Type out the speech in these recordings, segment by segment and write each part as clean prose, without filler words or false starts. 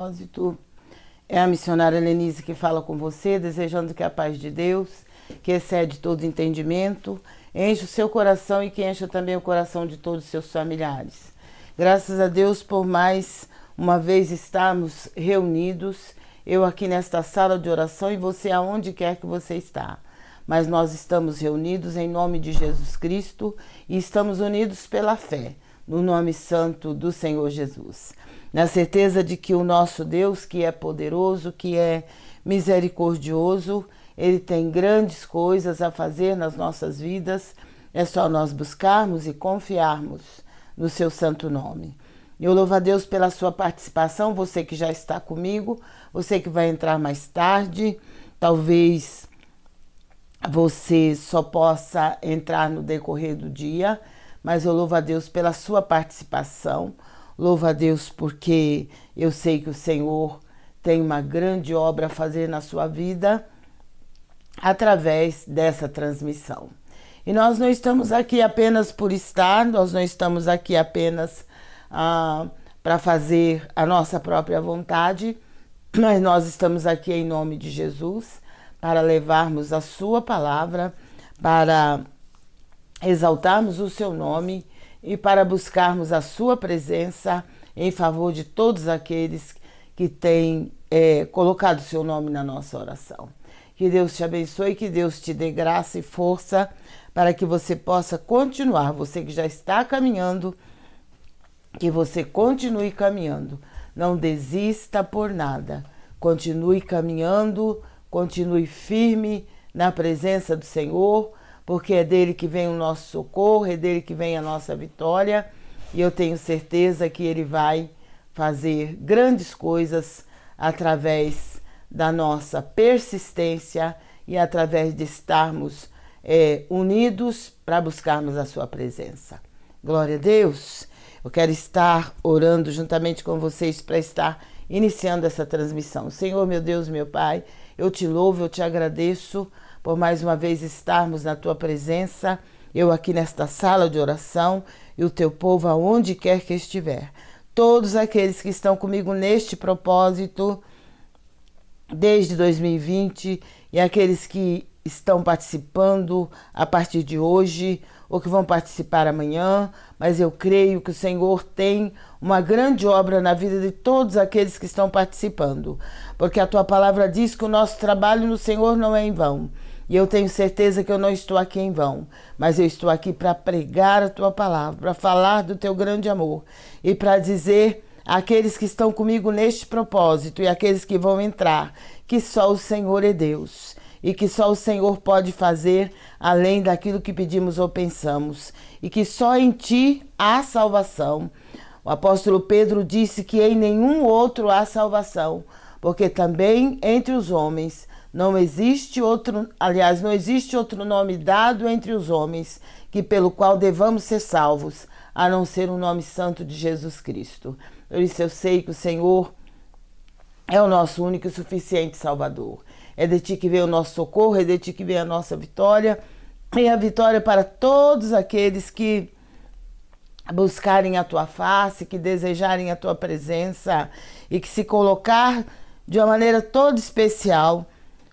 Propósito. É a missionária Lenise que fala com você, desejando que a paz de Deus, que excede todo entendimento, enche o seu coração e que encha também o coração de todos os seus familiares. Graças a Deus por mais uma vez estarmos reunidos, eu aqui nesta sala de oração e você aonde quer que você está. Mas nós estamos reunidos em nome de Jesus Cristo e estamos unidos pela fé, no nome santo do Senhor Jesus. Na certeza de que o nosso Deus, que é poderoso, que é misericordioso, Ele tem grandes coisas a fazer nas nossas vidas. É só nós buscarmos e confiarmos no seu santo nome. Eu louvo a Deus pela sua participação, você que já está comigo, você que vai entrar mais tarde, talvez você só possa entrar no decorrer do dia, mas eu louvo a Deus pela sua participação. Louvo a Deus porque eu sei que o Senhor tem uma grande obra a fazer na sua vida através dessa transmissão. E nós não estamos aqui apenas por estar, nós não estamos aqui apenas para fazer a nossa própria vontade, mas nós estamos aqui em nome de Jesus para levarmos a sua palavra, para exaltarmos o seu nome e para buscarmos a sua presença em favor de todos aqueles que têm colocado o seu nome na nossa oração. Que Deus te abençoe, que Deus te dê graça e força para que você possa continuar, você que já está caminhando, que você continue caminhando, não desista por nada, continue caminhando, continue firme na presença do Senhor, porque é dele que vem o nosso socorro, é dele que vem a nossa vitória, e eu tenho certeza que ele vai fazer grandes coisas através da nossa persistência e através de estarmos unidos para buscarmos a sua presença. Glória a Deus! Eu quero estar orando juntamente com vocês para estar iniciando essa transmissão. Senhor, meu Deus, meu Pai, eu te louvo, eu te agradeço por mais uma vez estarmos na tua presença, eu aqui nesta sala de oração e o teu povo aonde quer que estiver. Todos aqueles que estão comigo neste propósito desde 2020 e aqueles que estão participando a partir de hoje ou que vão participar amanhã, mas eu creio que o Senhor tem uma grande obra na vida de todos aqueles que estão participando, porque a tua palavra diz que o nosso trabalho no Senhor não é em vão. E eu tenho certeza que eu não estou aqui em vão, mas eu estou aqui para pregar a tua palavra, para falar do teu grande amor e para dizer àqueles que estão comigo neste propósito e àqueles que vão entrar que só o Senhor é Deus e que só o Senhor pode fazer além daquilo que pedimos ou pensamos e que só em ti há salvação. O apóstolo Pedro disse que em nenhum outro há salvação, porque também entre os homens não existe outro nome dado entre os homens que pelo qual devamos ser salvos, a não ser o nome santo de Jesus Cristo. Por isso eu sei que o Senhor é o nosso único e suficiente Salvador. É de ti que vem o nosso socorro, é de ti que vem a nossa vitória, e a vitória para todos aqueles que buscarem a tua face, que desejarem a tua presença e que se colocar de uma maneira toda especial,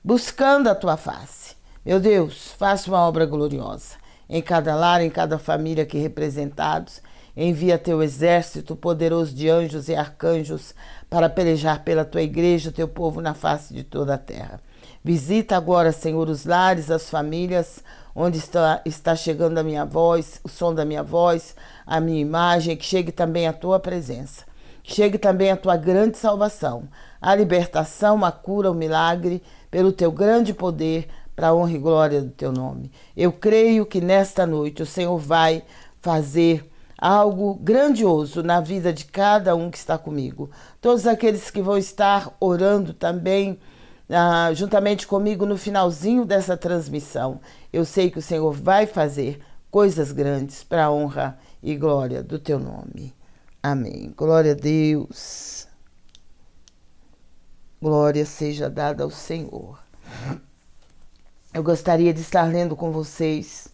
buscando a tua face. Meu Deus, faça uma obra gloriosa em cada lar, em cada família aqui representados. Envia teu exército poderoso de anjos e arcanjos para pelejar pela tua igreja, o teu povo na face de toda a terra. Visita agora, Senhor, os lares, as famílias, onde está chegando a minha voz, o som da minha voz, a minha imagem, que chegue também a tua presença. Que chegue também a tua grande salvação, a libertação, a cura, o milagre, pelo teu grande poder, para a honra e glória do teu nome. Eu creio que nesta noite o Senhor vai fazer algo grandioso na vida de cada um que está comigo. Todos aqueles que vão estar orando também, juntamente comigo no finalzinho dessa transmissão. Eu sei que o Senhor vai fazer coisas grandes para a honra e glória do teu nome. Amém. Glória a Deus. Glória seja dada ao Senhor. Eu gostaria de estar lendo com vocês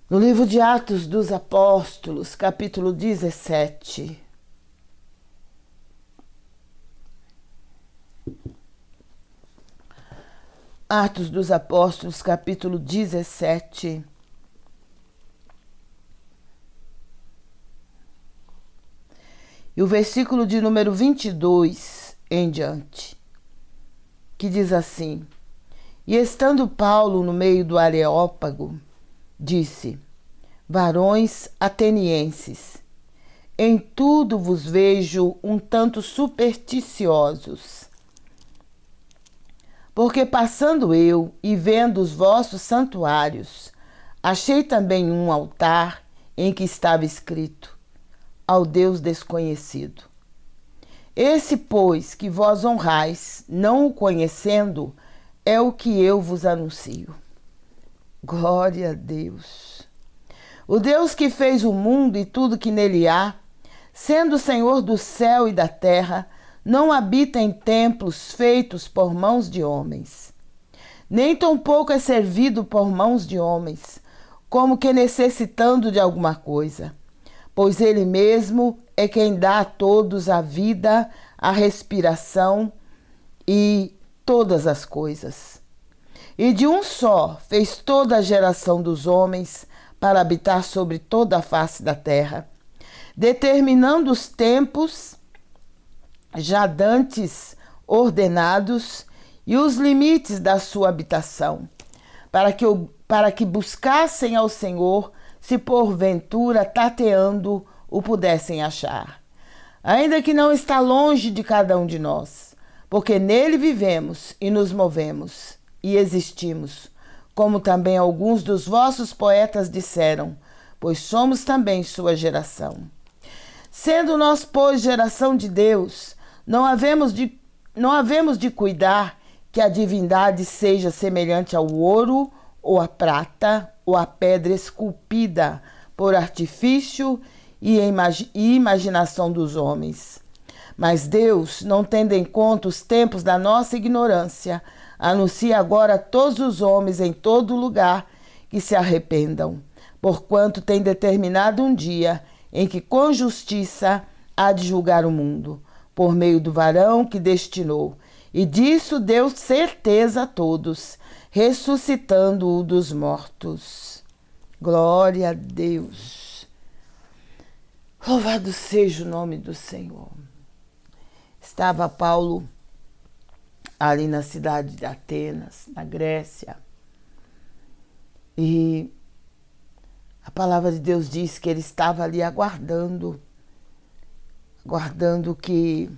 no livro de Atos dos Apóstolos, capítulo 17. Atos dos Apóstolos, capítulo 17. E o versículo de número 22 em diante, que diz assim: E estando Paulo no meio do Areópago, disse: Varões atenienses, em tudo vos vejo um tanto supersticiosos. Porque passando eu e vendo os vossos santuários, achei também um altar em que estava escrito: Ao Deus desconhecido. Esse, pois, que vós honrais, não o conhecendo, é o que eu vos anuncio. Glória a Deus. O Deus que fez o mundo e tudo que nele há, sendo Senhor do céu e da terra, não habita em templos feitos por mãos de homens, nem tampouco é servido por mãos de homens, como que necessitando de alguma coisa, pois ele mesmo é quem dá a todos a vida, a respiração e todas as coisas. E de um só fez toda a geração dos homens para habitar sobre toda a face da terra, determinando os tempos já dantes ordenados e os limites da sua habitação, para que buscassem ao Senhor, se porventura tateando o pudessem achar. Ainda que não está longe de cada um de nós, porque nele vivemos e nos movemos e existimos, como também alguns dos vossos poetas disseram, pois somos também sua geração. Sendo nós, pois, geração de Deus, não havemos de cuidar que a divindade seja semelhante ao ouro, ou à prata, ou à pedra esculpida por artifício e imaginação dos homens. Mas Deus, não tendo em conta os tempos da nossa ignorância, anuncia agora a todos os homens em todo lugar que se arrependam, porquanto tem determinado um dia em que com justiça há de julgar o mundo, por meio do varão que destinou, e disso deu certeza a todos, ressuscitando-o dos mortos. Glória a Deus. Louvado seja o nome do Senhor. Estava Paulo ali na cidade de Atenas, na Grécia, e a palavra de Deus diz que ele estava ali aguardando que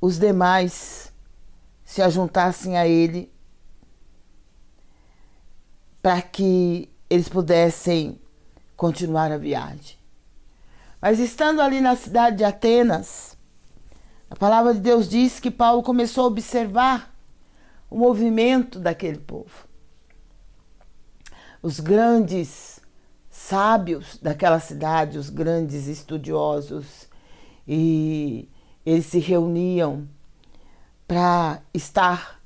os demais se ajuntassem a ele para que eles pudessem continuar a viagem. Mas estando ali na cidade de Atenas, a palavra de Deus diz que Paulo começou a observar o movimento daquele povo. Os grandes sábios daquela cidade, os grandes estudiosos, e eles se reuniam para estar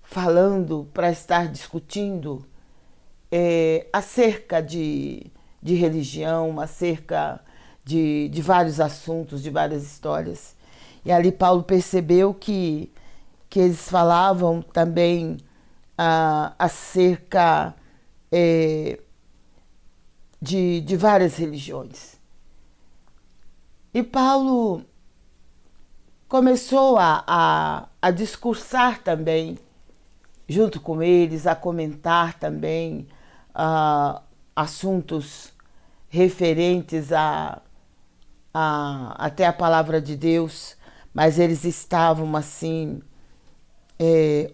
falando, para estar discutindo acerca de religião, acerca de vários assuntos, de várias histórias. E ali Paulo percebeu que eles falavam também acerca de várias religiões. E Paulo começou a discursar também, junto com eles, a comentar também assuntos referentes até a palavra de Deus, mas eles estavam assim,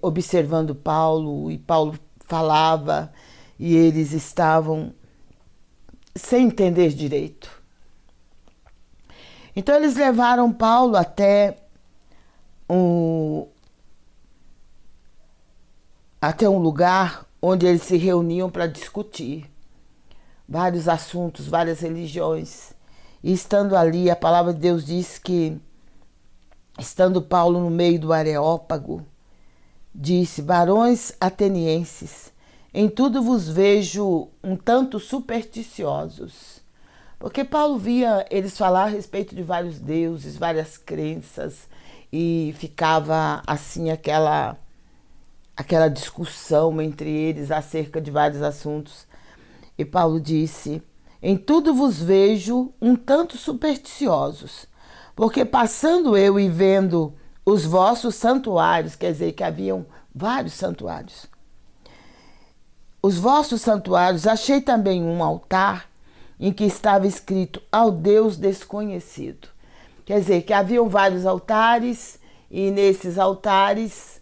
observando Paulo, e Paulo falava, e eles estavam sem entender direito. Então eles levaram Paulo até um lugar onde eles se reuniam para discutir vários assuntos, várias religiões. E estando ali, a palavra de Deus diz que, estando Paulo no meio do Areópago, disse: Varões atenienses, em tudo vos vejo um tanto supersticiosos. Porque Paulo via eles falar a respeito de vários deuses, várias crenças, e ficava assim aquela discussão entre eles acerca de vários assuntos. E Paulo disse: em tudo vos vejo um tanto supersticiosos, porque passando eu e vendo os vossos santuários, quer dizer que haviam vários santuários, os vossos santuários, achei também um altar em que estava escrito ao Deus desconhecido. Quer dizer que haviam vários altares e nesses altares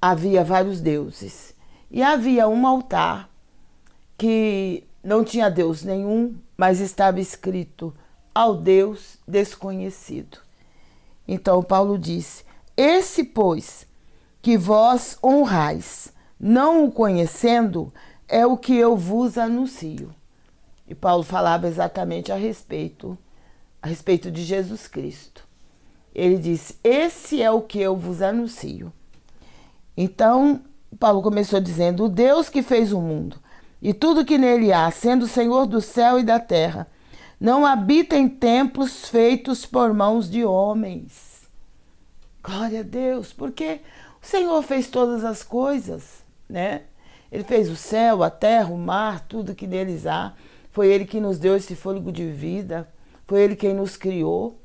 havia vários deuses. E havia um altar que não tinha Deus nenhum, mas estava escrito ao Deus desconhecido. Então Paulo disse: esse, pois, que vós honrais, não o conhecendo, é o que eu vos anuncio. E Paulo falava exatamente a respeito de Jesus Cristo. Ele disse: esse é o que eu vos anuncio. Então, Paulo começou dizendo: o Deus que fez o mundo e tudo que nele há, sendo o Senhor do céu e da terra, não habita em templos feitos por mãos de homens. Glória a Deus, porque o Senhor fez todas as coisas, né? Ele fez o céu, a terra, o mar, tudo que neles há. Foi Ele que nos deu esse fôlego de vida, foi Ele quem nos criou.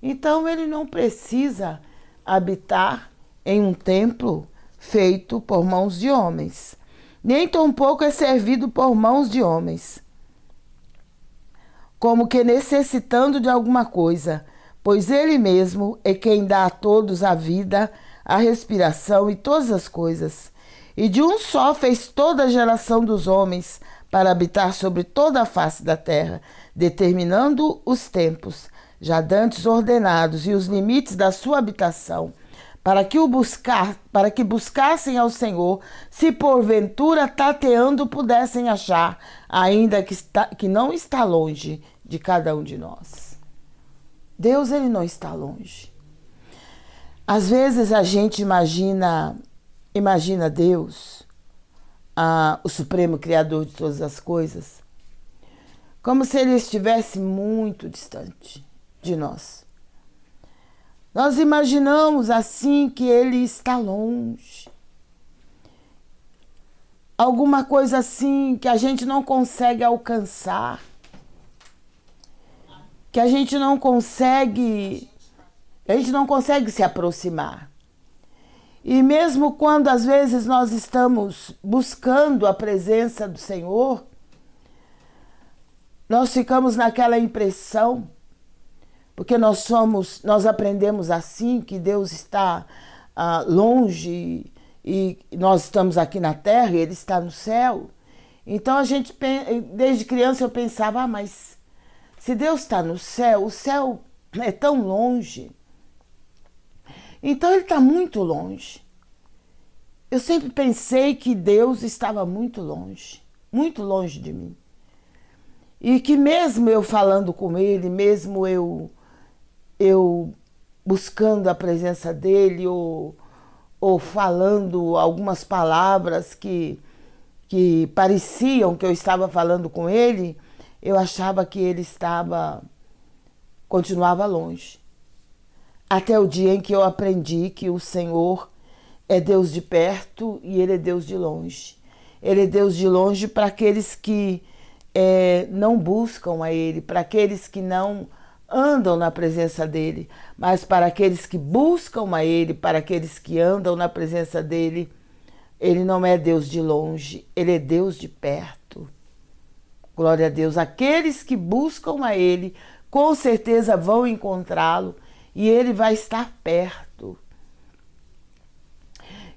Então Ele não precisa habitar em um templo feito por mãos de homens, nem tampouco é servido por mãos de homens, como que necessitando de alguma coisa, pois Ele mesmo é quem dá a todos a vida, a respiração e todas as coisas. E de um só fez toda a geração dos homens para habitar sobre toda a face da terra, determinando os tempos, já dantes ordenados, e os limites da sua habitação, para que buscassem ao Senhor, se porventura tateando pudessem achar, ainda que não está longe de cada um de nós. Deus, Ele não está longe. Às vezes a gente imagina Deus, o Supremo Criador de todas as coisas, como se Ele estivesse muito distante de nós. Nós imaginamos assim que Ele está longe. Alguma coisa assim que a gente não consegue alcançar, que a gente não consegue se aproximar. E mesmo quando às vezes nós estamos buscando a presença do Senhor, nós ficamos naquela impressão, porque nós aprendemos assim, que Deus está longe e nós estamos aqui na terra e Ele está no céu. Então desde criança eu pensava, mas se Deus está no céu, o céu é tão longe, então Ele está muito longe. Eu sempre pensei que Deus estava muito longe de mim. E que mesmo eu falando com Ele, mesmo eu buscando a presença dEle, ou falando algumas palavras que pareciam que eu estava falando com Ele, eu achava que Ele continuava longe. Até o dia em que eu aprendi que o Senhor é Deus de perto e Ele é Deus de longe. Ele é Deus de longe para aqueles que não buscam a Ele, para aqueles que não andam na presença dEle, mas para aqueles que buscam a Ele, para aqueles que andam na presença dEle, Ele não é Deus de longe, Ele é Deus de perto. Glória a Deus. Aqueles que buscam a Ele, com certeza vão encontrá-lo e Ele vai estar perto.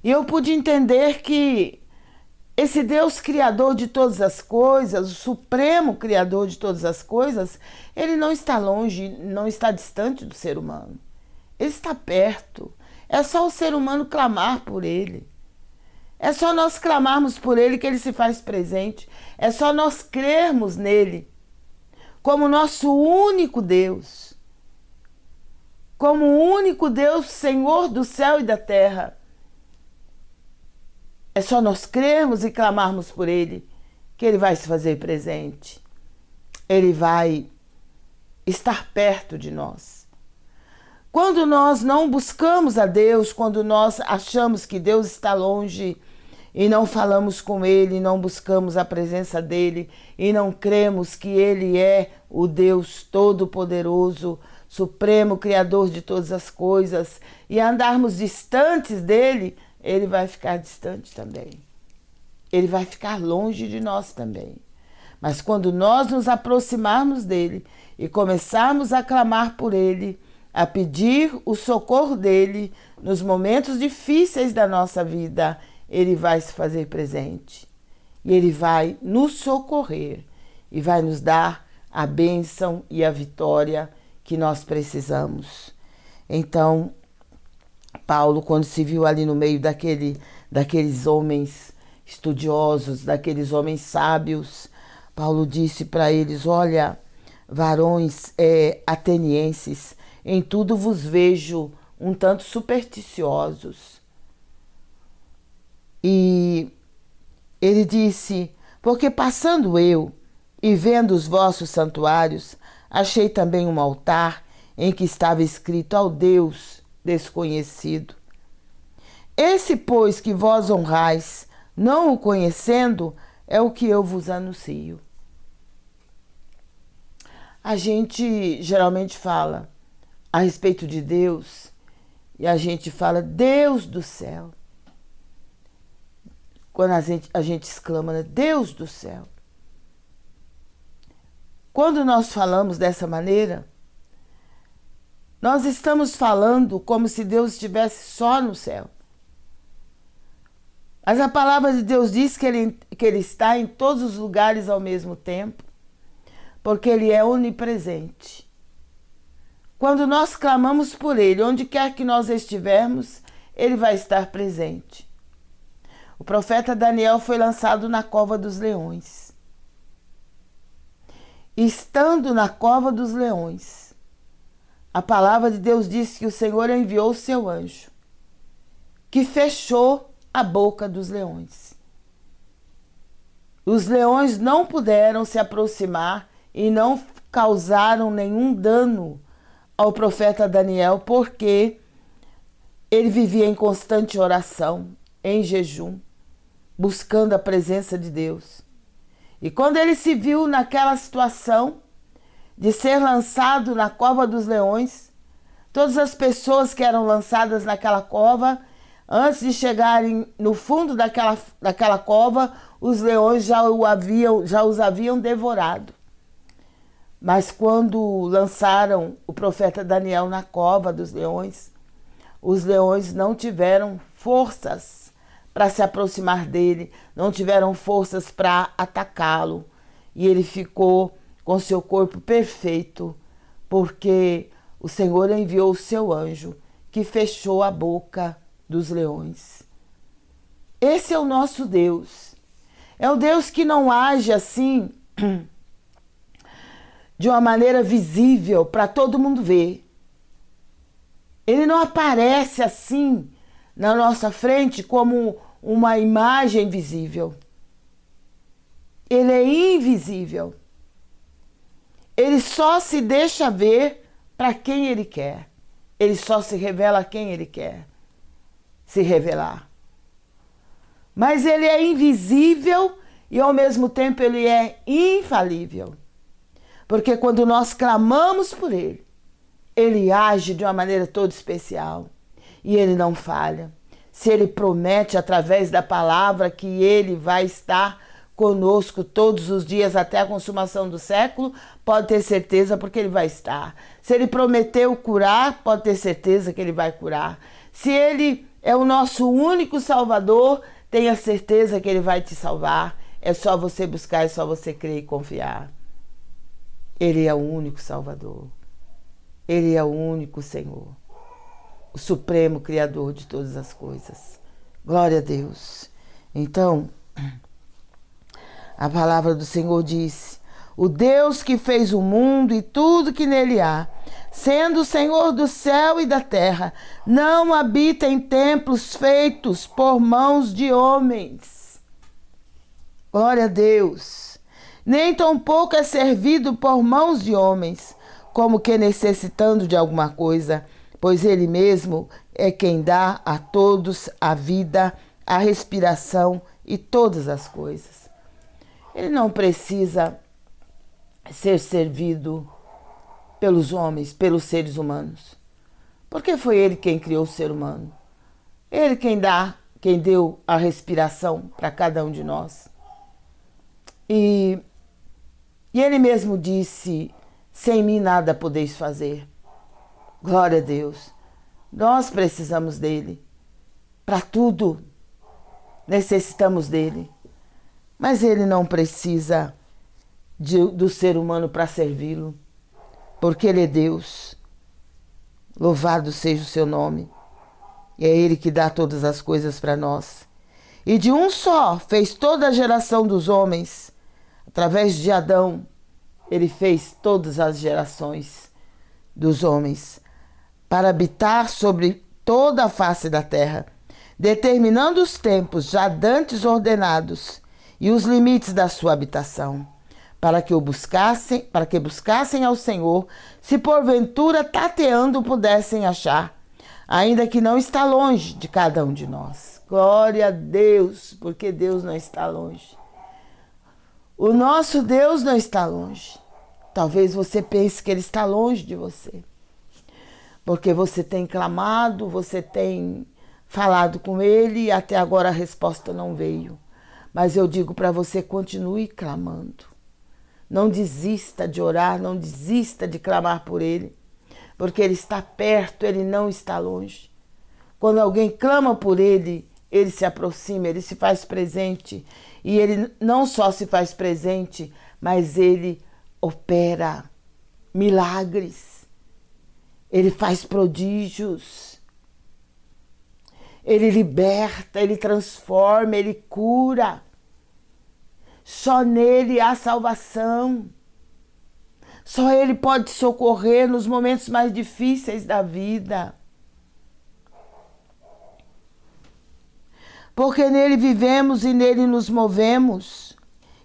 E eu pude entender que esse Deus criador de todas as coisas, o supremo criador de todas as coisas, Ele não está longe, não está distante do ser humano. Ele está perto. É só o ser humano clamar por Ele. É só nós clamarmos por Ele que Ele se faz presente. É só nós crermos nele como nosso único Deus. Como o único Deus, Senhor do céu e da terra. É só nós crermos e clamarmos por Ele que Ele vai se fazer presente. Ele vai estar perto de nós. Quando nós não buscamos a Deus, quando nós achamos que Deus está longe e não falamos com Ele, não buscamos a presença dEle e não cremos que Ele é o Deus Todo-Poderoso, Supremo, Criador de todas as coisas, e andarmos distantes dEle, Ele vai ficar distante também. Ele vai ficar longe de nós também. Mas quando nós nos aproximarmos dEle e começarmos a clamar por Ele, a pedir o socorro dEle nos momentos difíceis da nossa vida, Ele vai se fazer presente. E Ele vai nos socorrer e vai nos dar a bênção e a vitória que nós precisamos. Então, Paulo, quando se viu ali no meio daqueles homens estudiosos, daqueles homens sábios, Paulo disse para eles: olha, varões atenienses, em tudo vos vejo um tanto supersticiosos. E ele disse: porque passando eu e vendo os vossos santuários, achei também um altar em que estava escrito ao Deus desconhecido. Esse, pois, que vós honrais, não o conhecendo, é o que eu vos anuncio. A gente geralmente fala a respeito de Deus e a gente fala Deus do céu. Quando a gente exclama, né? Deus do céu. Quando nós falamos dessa maneira, nós estamos falando como se Deus estivesse só no céu. Mas a palavra de Deus diz que ele está em todos os lugares ao mesmo tempo, porque Ele é onipresente. Quando nós clamamos por Ele, onde quer que nós estivermos, Ele vai estar presente. O profeta Daniel foi lançado na cova dos leões. Estando na cova dos leões, a palavra de Deus diz que o Senhor enviou o seu anjo, que fechou a boca dos leões. Os leões não puderam se aproximar e não causaram nenhum dano ao profeta Daniel, porque ele vivia em constante oração, em jejum, buscando a presença de Deus. E quando ele se viu naquela situação de ser lançado na cova dos leões, todas as pessoas que eram lançadas naquela cova, antes de chegarem no fundo daquela cova, os leões já os haviam devorado. Mas quando lançaram o profeta Daniel na cova dos leões, os leões não tiveram forças para se aproximar dele, não tiveram forças para atacá-lo. E ele ficou com seu corpo perfeito, porque o Senhor enviou o seu anjo, que fechou a boca dos leões. Esse é o nosso Deus. É o Deus que não age assim, de uma maneira visível para todo mundo ver. Ele não aparece assim na nossa frente como uma imagem visível. Ele é invisível. Ele só se deixa ver para quem ele quer. Ele só se revela a quem ele quer se revelar. Mas ele é invisível e ao mesmo tempo ele é infalível. Porque quando nós clamamos por ele, ele age de uma maneira toda especial. E ele não falha. Se ele promete através da palavra que ele vai estar conosco todos os dias até a consumação do século, pode ter certeza porque ele vai estar. Se ele prometeu curar, pode ter certeza que ele vai curar. Se ele é o nosso único Salvador, tenha certeza que ele vai te salvar. É só você buscar, é só você crer e confiar. Ele é o único Salvador. Ele é o único Senhor. O Supremo Criador de todas as coisas. Glória a Deus. Então, a palavra do Senhor diz: o Deus que fez o mundo e tudo que nele há, sendo o Senhor do céu e da terra, não habita em templos feitos por mãos de homens. Glória a Deus. nem tampouco é servido por mãos de homens, como que necessitando de alguma coisa, pois ele mesmo é quem dá a todos a vida, a respiração e todas as coisas. Ele não precisa ser servido pelos homens, pelos seres humanos, porque foi ele quem criou o ser humano. Ele quem deu a respiração para cada um de nós. E ele mesmo disse: sem mim nada podeis fazer. Glória a Deus. Nós precisamos dele. Para tudo necessitamos dele. Mas ele não precisa do ser humano para servi-lo, porque ele é Deus. Louvado seja o seu nome. E é ele que dá todas as coisas para nós. E de um só fez toda a geração dos homens. Através de Adão, ele fez todas as gerações dos homens para habitar sobre toda a face da terra, determinando os tempos já dantes ordenados e os limites da sua habitação, para que buscassem ao Senhor, se porventura tateando pudessem achar, ainda que não está longe de cada um de nós. Glória a Deus, porque Deus não está longe. O nosso Deus não está longe. Talvez você pense que Ele está longe de você, porque você tem clamado, você tem falado com Ele e até agora a resposta não veio. Mas eu digo para você, continue clamando. Não desista de orar, não desista de clamar por Ele, porque Ele está perto, Ele não está longe. Quando alguém clama por Ele, Ele se aproxima, Ele se faz presente. E Ele não só se faz presente, mas Ele opera milagres. Ele faz prodígios. Ele liberta, Ele transforma, Ele cura. Só nele há salvação. Só Ele pode socorrer nos momentos mais difíceis da vida. Porque nele vivemos e nele nos movemos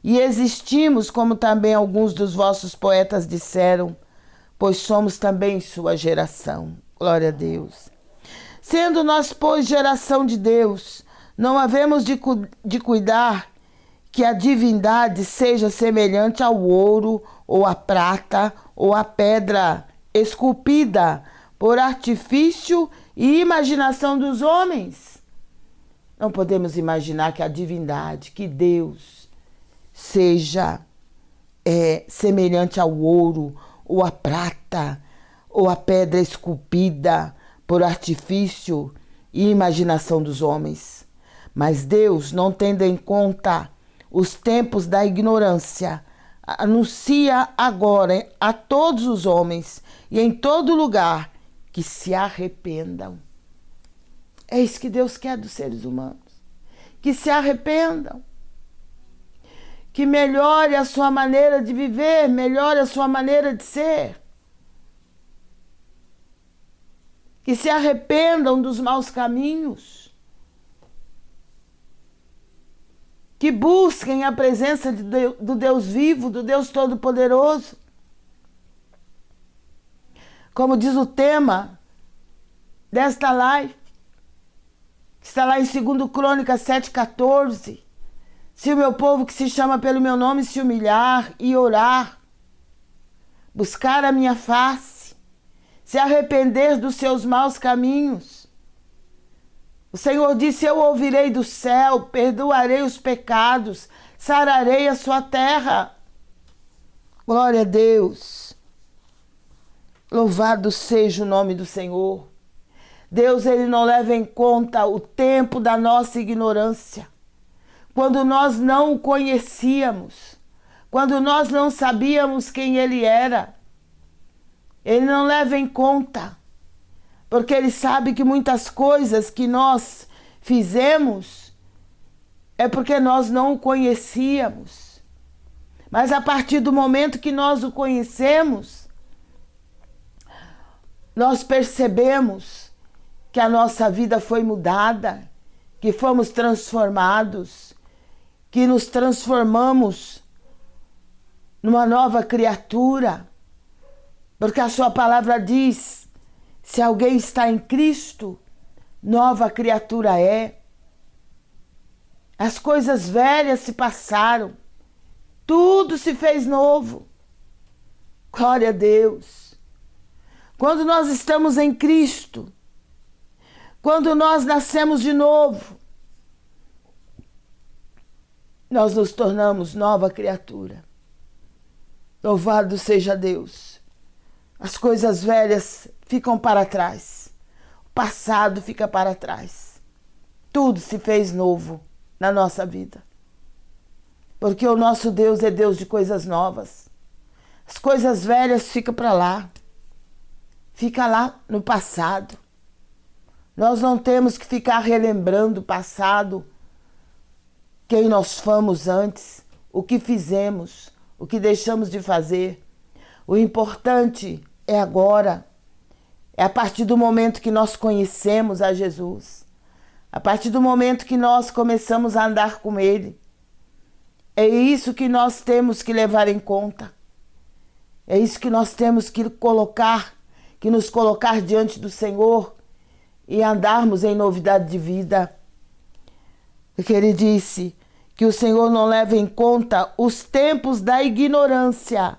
e existimos, como também alguns dos vossos poetas disseram, pois somos também sua geração. Glória a Deus. Sendo nós, pois, geração de Deus, não havemos de cuidar que a divindade seja semelhante ao ouro, ou à prata, ou à pedra esculpida por artifício e imaginação dos homens. Não podemos imaginar que a divindade, que Deus, seja semelhante ao ouro, ou à prata, ou à pedra esculpida por artifício e imaginação dos homens. Mas Deus, não tendo em conta os tempos da ignorância, anuncia agora a todos os homens e em todo lugar que se arrependam. É isso que Deus quer dos seres humanos, que se arrependam, que melhore a sua maneira de viver, melhore a sua maneira de ser, que se arrependam dos maus caminhos, que busquem a presença do Deus vivo, do Deus Todo-Poderoso. Como diz o tema desta live, que está lá em 2 Crônicas 7,14. Se o meu povo que se chama pelo meu nome se humilhar e orar, buscar a minha face, se arrepender dos seus maus caminhos, o Senhor disse: eu ouvirei do céu, perdoarei os pecados, sararei a sua terra. Glória a Deus. Louvado seja o nome do Senhor. Deus, Ele não leva em conta o tempo da nossa ignorância. Quando nós não o conhecíamos, quando nós não sabíamos quem Ele era, Ele não leva em conta, porque Ele sabe que muitas coisas que nós fizemos é porque nós não o conhecíamos. Mas a partir do momento que nós o conhecemos, nós percebemos que a nossa vida foi mudada, que fomos transformados, que nos transformamos numa nova criatura, porque a sua palavra diz: se alguém está em Cristo, nova criatura é. As coisas velhas se passaram, tudo se fez novo. Glória a Deus. Quando nós estamos em Cristo, quando nós nascemos de novo, nós nos tornamos nova criatura. Louvado seja Deus. As coisas velhas ficam para trás. O passado fica para trás. Tudo se fez novo na nossa vida. Porque o nosso Deus é Deus de coisas novas. As coisas velhas ficam para lá. Fica lá no passado. Nós não temos que ficar relembrando o passado, quem nós fomos antes, o que fizemos, o que deixamos de fazer. O importante é agora. É a partir do momento que nós conhecemos a Jesus. A partir do momento que nós começamos a andar com Ele. É isso que nós temos que levar em conta. É isso que nós temos que nos colocar diante do Senhor e andarmos em novidade de vida. Porque Ele disse que o Senhor não leva em conta os tempos da ignorância.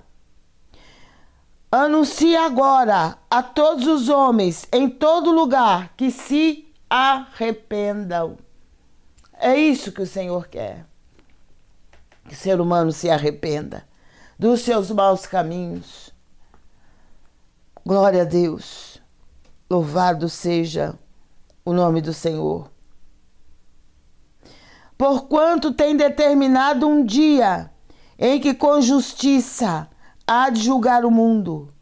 Anuncia agora a todos os homens em todo lugar que se arrependam. É isso que o Senhor quer. Que o ser humano se arrependa dos seus maus caminhos. Glória a Deus. Louvado seja o nome do Senhor. Porquanto tem determinado um dia em que com justiça há de julgar o mundo,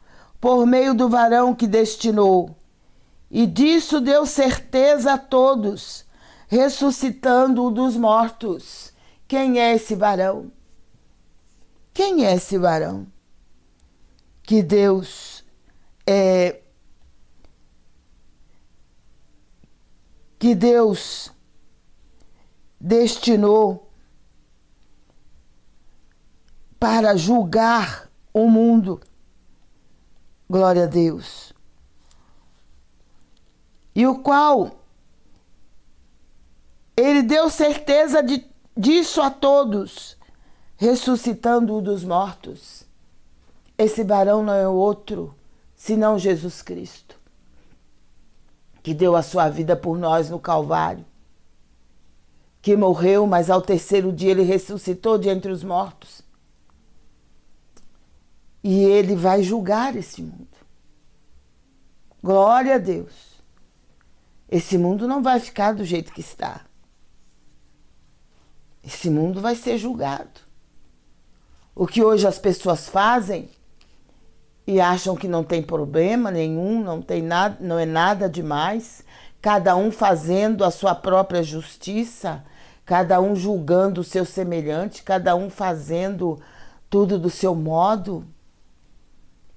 por meio do varão que destinou. E disso deu certeza a todos, ressuscitando-o dos mortos. Quem é esse varão? Quem é esse varão? Que Deus destinou para julgar o mundo. Glória a Deus. E o qual Ele deu certeza disso a todos, ressuscitando-o dos mortos. Esse varão não é outro senão Jesus Cristo, que deu a sua vida por nós no Calvário, que morreu, mas ao terceiro dia Ele ressuscitou de entre os mortos. E Ele vai julgar esse mundo. Glória a Deus. Esse mundo não vai ficar do jeito que está. Esse mundo vai ser julgado. O que hoje as pessoas fazem e acham que não tem problema nenhum, não tem nada, não é nada demais, cada um fazendo a sua própria justiça, cada um julgando o seu semelhante, cada um fazendo tudo do seu modo,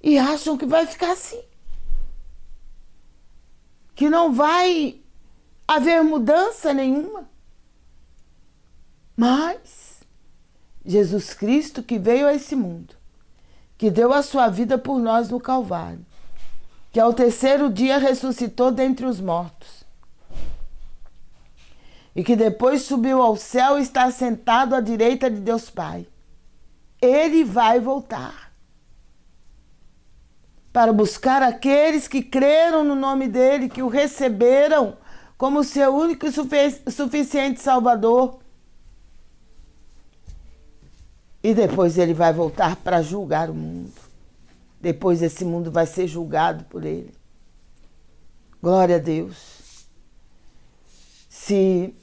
e acham que vai ficar assim. Que não vai haver mudança nenhuma. Mas Jesus Cristo, que veio a esse mundo, que deu a sua vida por nós no Calvário, que ao terceiro dia ressuscitou dentre os mortos, e que depois subiu ao céu e está sentado à direita de Deus Pai. Ele vai voltar para buscar aqueles que creram no nome dele, que o receberam como seu único e suficiente Salvador. E depois ele vai voltar para julgar o mundo. Depois esse mundo vai ser julgado por ele. Glória a Deus. Se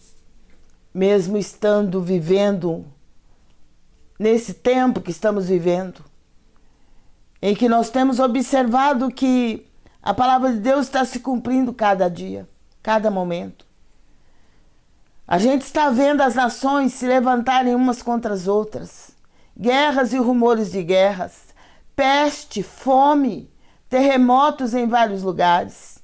mesmo vivendo nesse tempo que estamos vivendo, em que nós temos observado que a palavra de Deus está se cumprindo cada dia, cada momento. A gente está vendo as nações se levantarem umas contra as outras. Guerras e rumores de guerras, peste, fome, terremotos em vários lugares.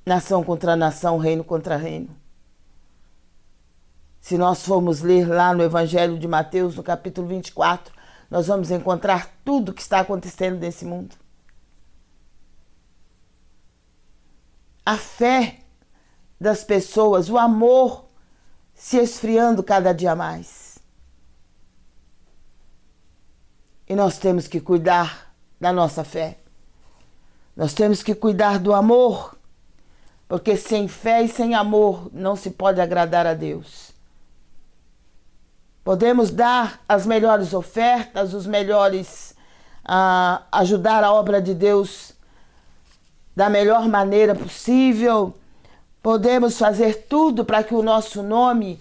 Nação contra nação, reino contra reino. Se nós formos ler lá no Evangelho de Mateus, no capítulo 24, nós vamos encontrar tudo o que está acontecendo nesse mundo. A fé das pessoas, o amor se esfriando cada dia mais. E nós temos que cuidar da nossa fé. Nós temos que cuidar do amor, porque sem fé e sem amor não se pode agradar a Deus. Podemos dar as melhores ofertas, os melhores, ajudar a obra de Deus da melhor maneira possível. Podemos fazer tudo para que o nosso nome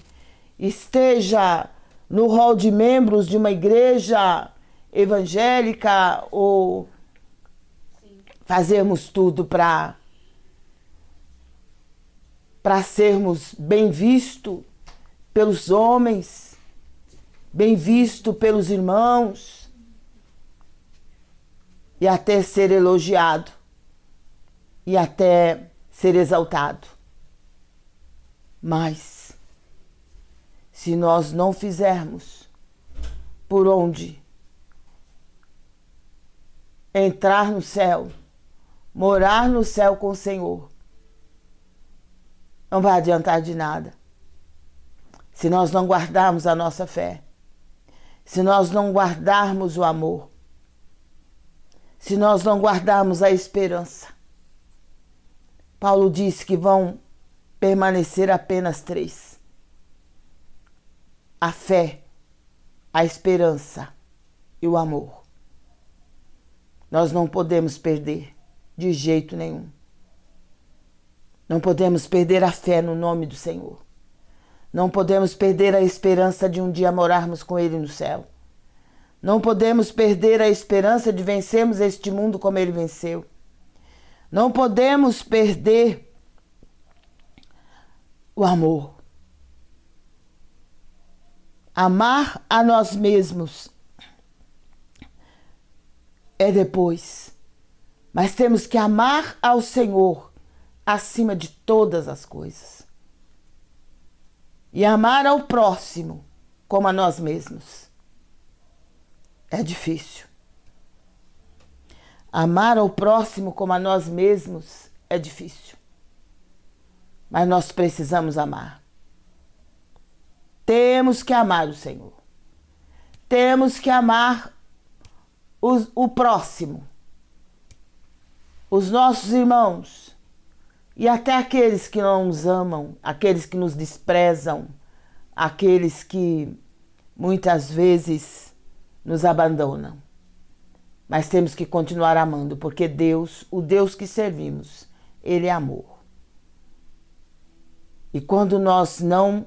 esteja no rol de membros de uma igreja evangélica ou fazermos tudo para sermos bem vistos pelos homens, bem visto pelos irmãos e até ser elogiado e até ser exaltado. Mas se nós não fizermos por onde entrar no céu, morar no céu com o Senhor, não vai adiantar de nada. Se nós não guardarmos a nossa fé, se nós não guardarmos o amor, se nós não guardarmos a esperança. Paulo disse que vão permanecer apenas 3: a fé, a esperança e o amor. Nós não podemos perder de jeito nenhum. Não podemos perder a fé no nome do Senhor. Não podemos perder a esperança de um dia morarmos com Ele no céu. Não podemos perder a esperança de vencermos este mundo como Ele venceu. Não podemos perder o amor. Amar a nós mesmos é depois. Mas temos que amar ao Senhor acima de todas as coisas. E amar ao próximo como a nós mesmos. É difícil. Amar ao próximo como a nós mesmos é difícil. Mas nós precisamos amar. Temos que amar o Senhor. Temos que amar o próximo, os nossos irmãos e até aqueles que não nos amam, aqueles que nos desprezam, aqueles que muitas vezes nos abandonam. Mas temos que continuar amando, porque Deus, o Deus que servimos, Ele é amor. E quando nós não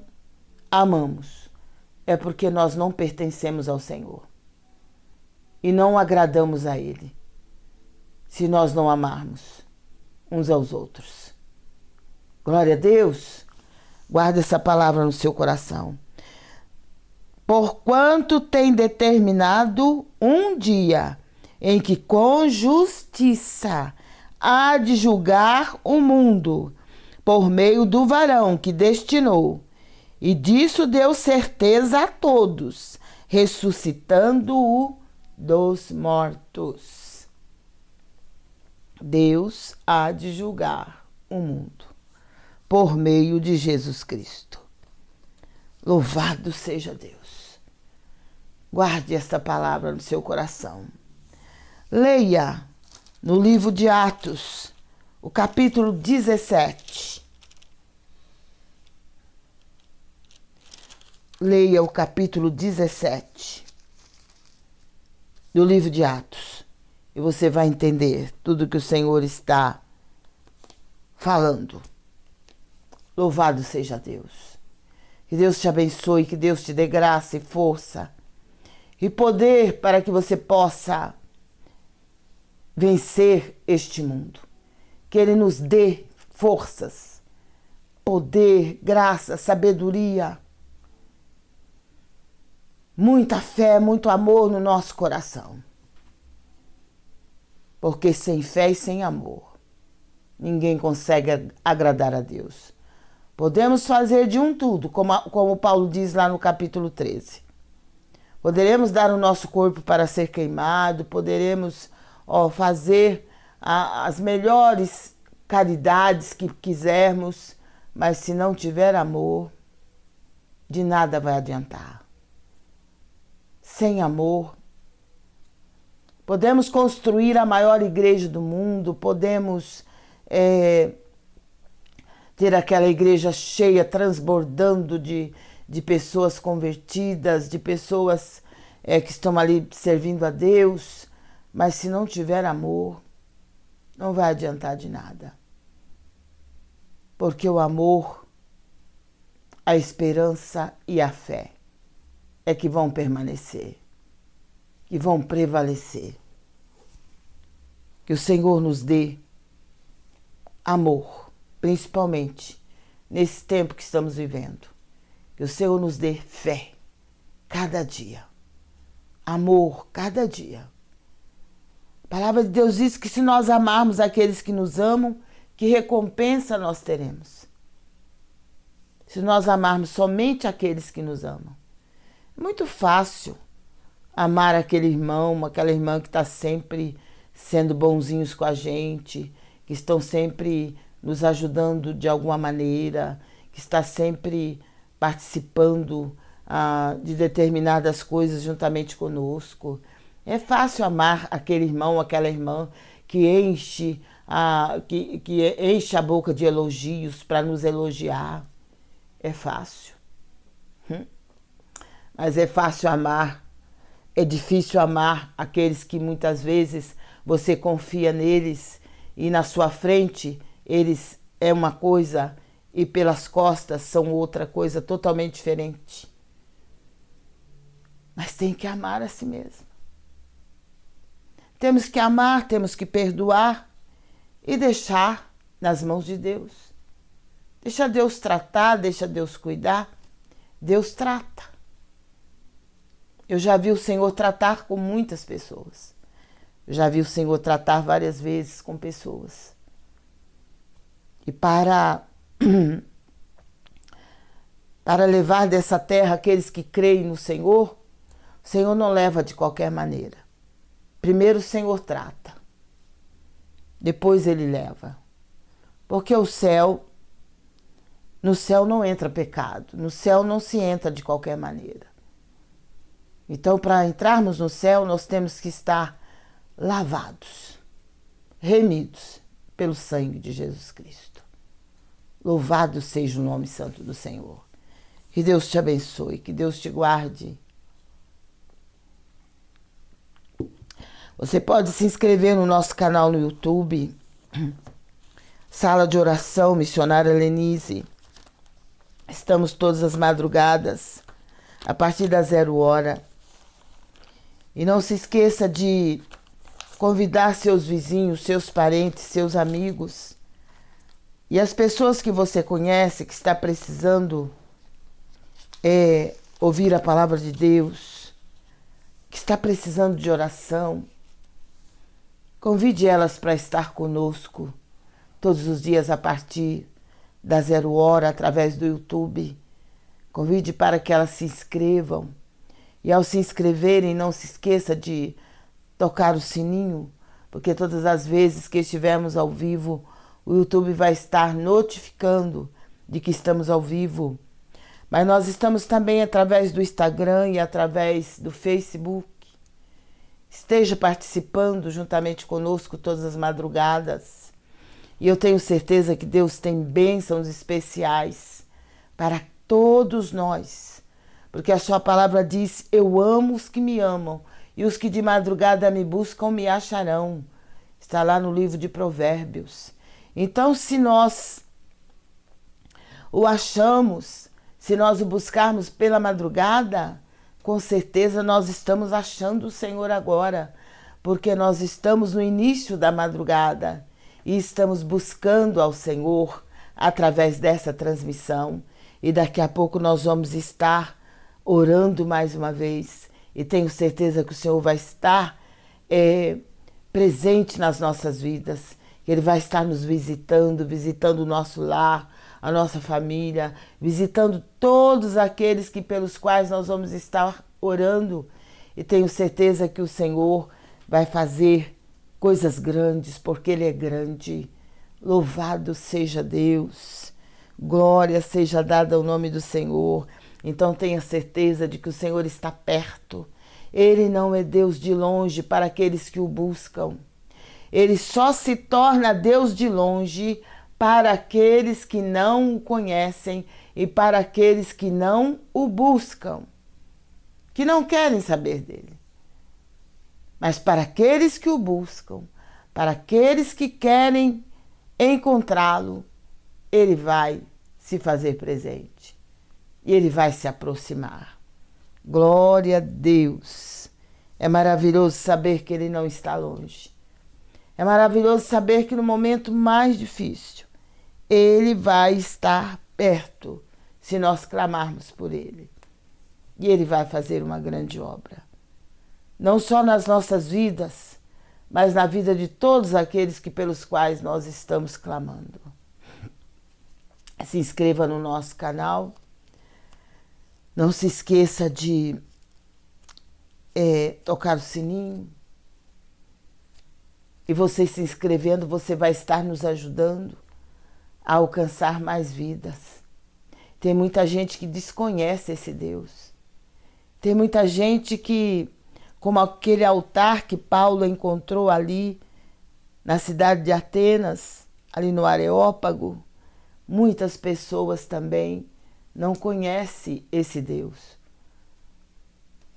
amamos, é porque nós não pertencemos ao Senhor. E não agradamos a Ele, se nós não amarmos uns aos outros. Glória a Deus. Guarde essa palavra no seu coração. Porquanto tem determinado um dia em que com justiça há de julgar o mundo por meio do varão que destinou, e disso deu certeza a todos, ressuscitando-o dos mortos. Deus há de julgar o mundo por meio de Jesus Cristo. Louvado seja Deus. Guarde esta palavra no seu coração. Leia no livro de Atos, o capítulo 17. Leia o capítulo 17 do livro de Atos e você vai entender tudo que o Senhor está falando. Louvado seja Deus. Que Deus te abençoe, que Deus te dê graça e força e poder para que você possa vencer este mundo. Que Ele nos dê forças, poder, graça, sabedoria, muita fé, muito amor no nosso coração. Porque sem fé e sem amor, ninguém consegue agradar a Deus. Podemos fazer de um tudo, como Paulo diz lá no capítulo 13. Poderemos dar o nosso corpo para ser queimado, poderemos fazer as melhores caridades que quisermos, mas se não tiver amor, de nada vai adiantar. Sem amor, podemos construir a maior igreja do mundo, podemos ter aquela igreja cheia, transbordando de pessoas convertidas, de pessoas que estão ali servindo a Deus, mas se não tiver amor, não vai adiantar de nada. Porque o amor, a esperança e a fé é que vão permanecer, que vão prevalecer. Que o Senhor nos dê amor, principalmente nesse tempo que estamos vivendo. Que o Senhor nos dê fé cada dia, amor cada dia. A palavra de Deus diz que se nós amarmos aqueles que nos amam, que recompensa nós teremos. Se nós amarmos somente aqueles que nos amam. É muito fácil amar aquele irmão, aquela irmã que está sempre sendo bonzinhos com a gente, que estão sempre nos ajudando de alguma maneira, que está sempre participando de determinadas coisas juntamente conosco. É fácil amar aquele irmão, aquela irmã que enche a boca de elogios para nos elogiar. É fácil. Mas é fácil amar. É difícil amar aqueles que muitas vezes você confia neles e na sua frente eles é uma coisa e pelas costas são outra coisa totalmente diferente. Mas tem que amar a si mesmo. Temos que amar, temos que perdoar e deixar nas mãos de Deus. Deixa Deus tratar, deixa Deus cuidar. Deus trata. Eu já vi o Senhor tratar com muitas pessoas. Eu já vi o Senhor tratar várias vezes com pessoas. E para levar dessa terra aqueles que creem no Senhor, o Senhor não leva de qualquer maneira. Primeiro o Senhor trata, depois Ele leva. Porque no céu não entra pecado, no céu não se entra de qualquer maneira. Então, para entrarmos no céu, nós temos que estar lavados, remidos pelo sangue de Jesus Cristo. Louvado seja o nome santo do Senhor. Que Deus te abençoe, que Deus te guarde. Você pode se inscrever no nosso canal no YouTube, Sala de Oração Missionária Lenise. Estamos todas as madrugadas, a partir da 0h. E não se esqueça de convidar seus vizinhos, seus parentes, seus amigos e as pessoas que você conhece que está precisando ouvir a palavra de Deus, que está precisando de oração. Convide elas para estar conosco todos os dias a partir da 0h através do YouTube. Convide para que elas se inscrevam. E ao se inscreverem, não se esqueça de tocar o sininho, porque todas as vezes que estivermos ao vivo, o YouTube vai estar notificando de que estamos ao vivo. Mas nós estamos também através do Instagram e através do Facebook. Esteja participando juntamente conosco todas as madrugadas. E eu tenho certeza que Deus tem bênçãos especiais para todos nós. Porque a sua palavra diz, eu amo os que me amam, e os que de madrugada me buscam me acharão. Está lá no livro de Provérbios. Então, se nós o achamos, se nós o buscarmos pela madrugada, com certeza nós estamos achando o Senhor agora, porque nós estamos no início da madrugada e estamos buscando ao Senhor através dessa transmissão. E daqui a pouco nós vamos estar orando mais uma vez, e tenho certeza que o Senhor vai estar presente nas nossas vidas, Ele vai estar nos visitando o nosso lar, a nossa família, visitando todos aqueles pelos quais nós vamos estar orando. E tenho certeza que o Senhor vai fazer coisas grandes, porque Ele é grande. Louvado seja Deus. Glória seja dada ao nome do Senhor. Então tenha certeza de que o Senhor está perto. Ele não é Deus de longe para aqueles que o buscam. Ele só se torna Deus de longe para aqueles que não o conhecem e para aqueles que não o buscam, que não querem saber dele. Mas para aqueles que o buscam, para aqueles que querem encontrá-lo, ele vai se fazer presente e ele vai se aproximar. Glória a Deus! É maravilhoso saber que ele não está longe. É maravilhoso saber que no momento mais difícil, ele vai estar perto se nós clamarmos por ele. E ele vai fazer uma grande obra. Não só nas nossas vidas, mas na vida de todos aqueles pelos quais nós estamos clamando. Se inscreva no nosso canal. Não se esqueça de tocar o sininho. E você se inscrevendo, você vai estar nos ajudando a alcançar mais vidas. Tem muita gente que desconhece esse Deus. Tem muita gente que, como aquele altar que Paulo encontrou ali na cidade de Atenas, ali no Areópago, muitas pessoas também não conhecem esse Deus.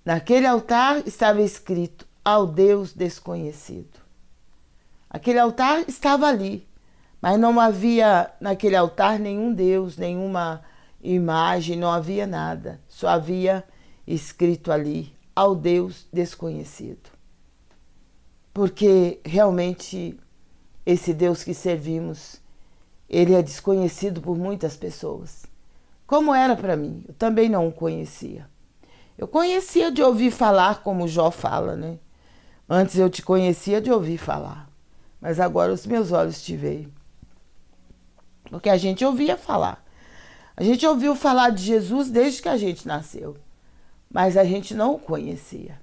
Naquele altar estava escrito: ao Deus desconhecido. Aquele altar estava ali, mas não havia naquele altar nenhum Deus, nenhuma imagem, não havia nada. Só havia escrito ali: ao Deus desconhecido. Porque realmente esse Deus que servimos, ele é desconhecido por muitas pessoas. Como era para mim, eu também não o conhecia. Eu conhecia de ouvir falar, como Jó fala, né? Antes eu te conhecia de ouvir falar, mas agora os meus olhos te veem. Porque a gente ouvia falar. A gente ouviu falar de Jesus desde que a gente nasceu, mas a gente não o conhecia.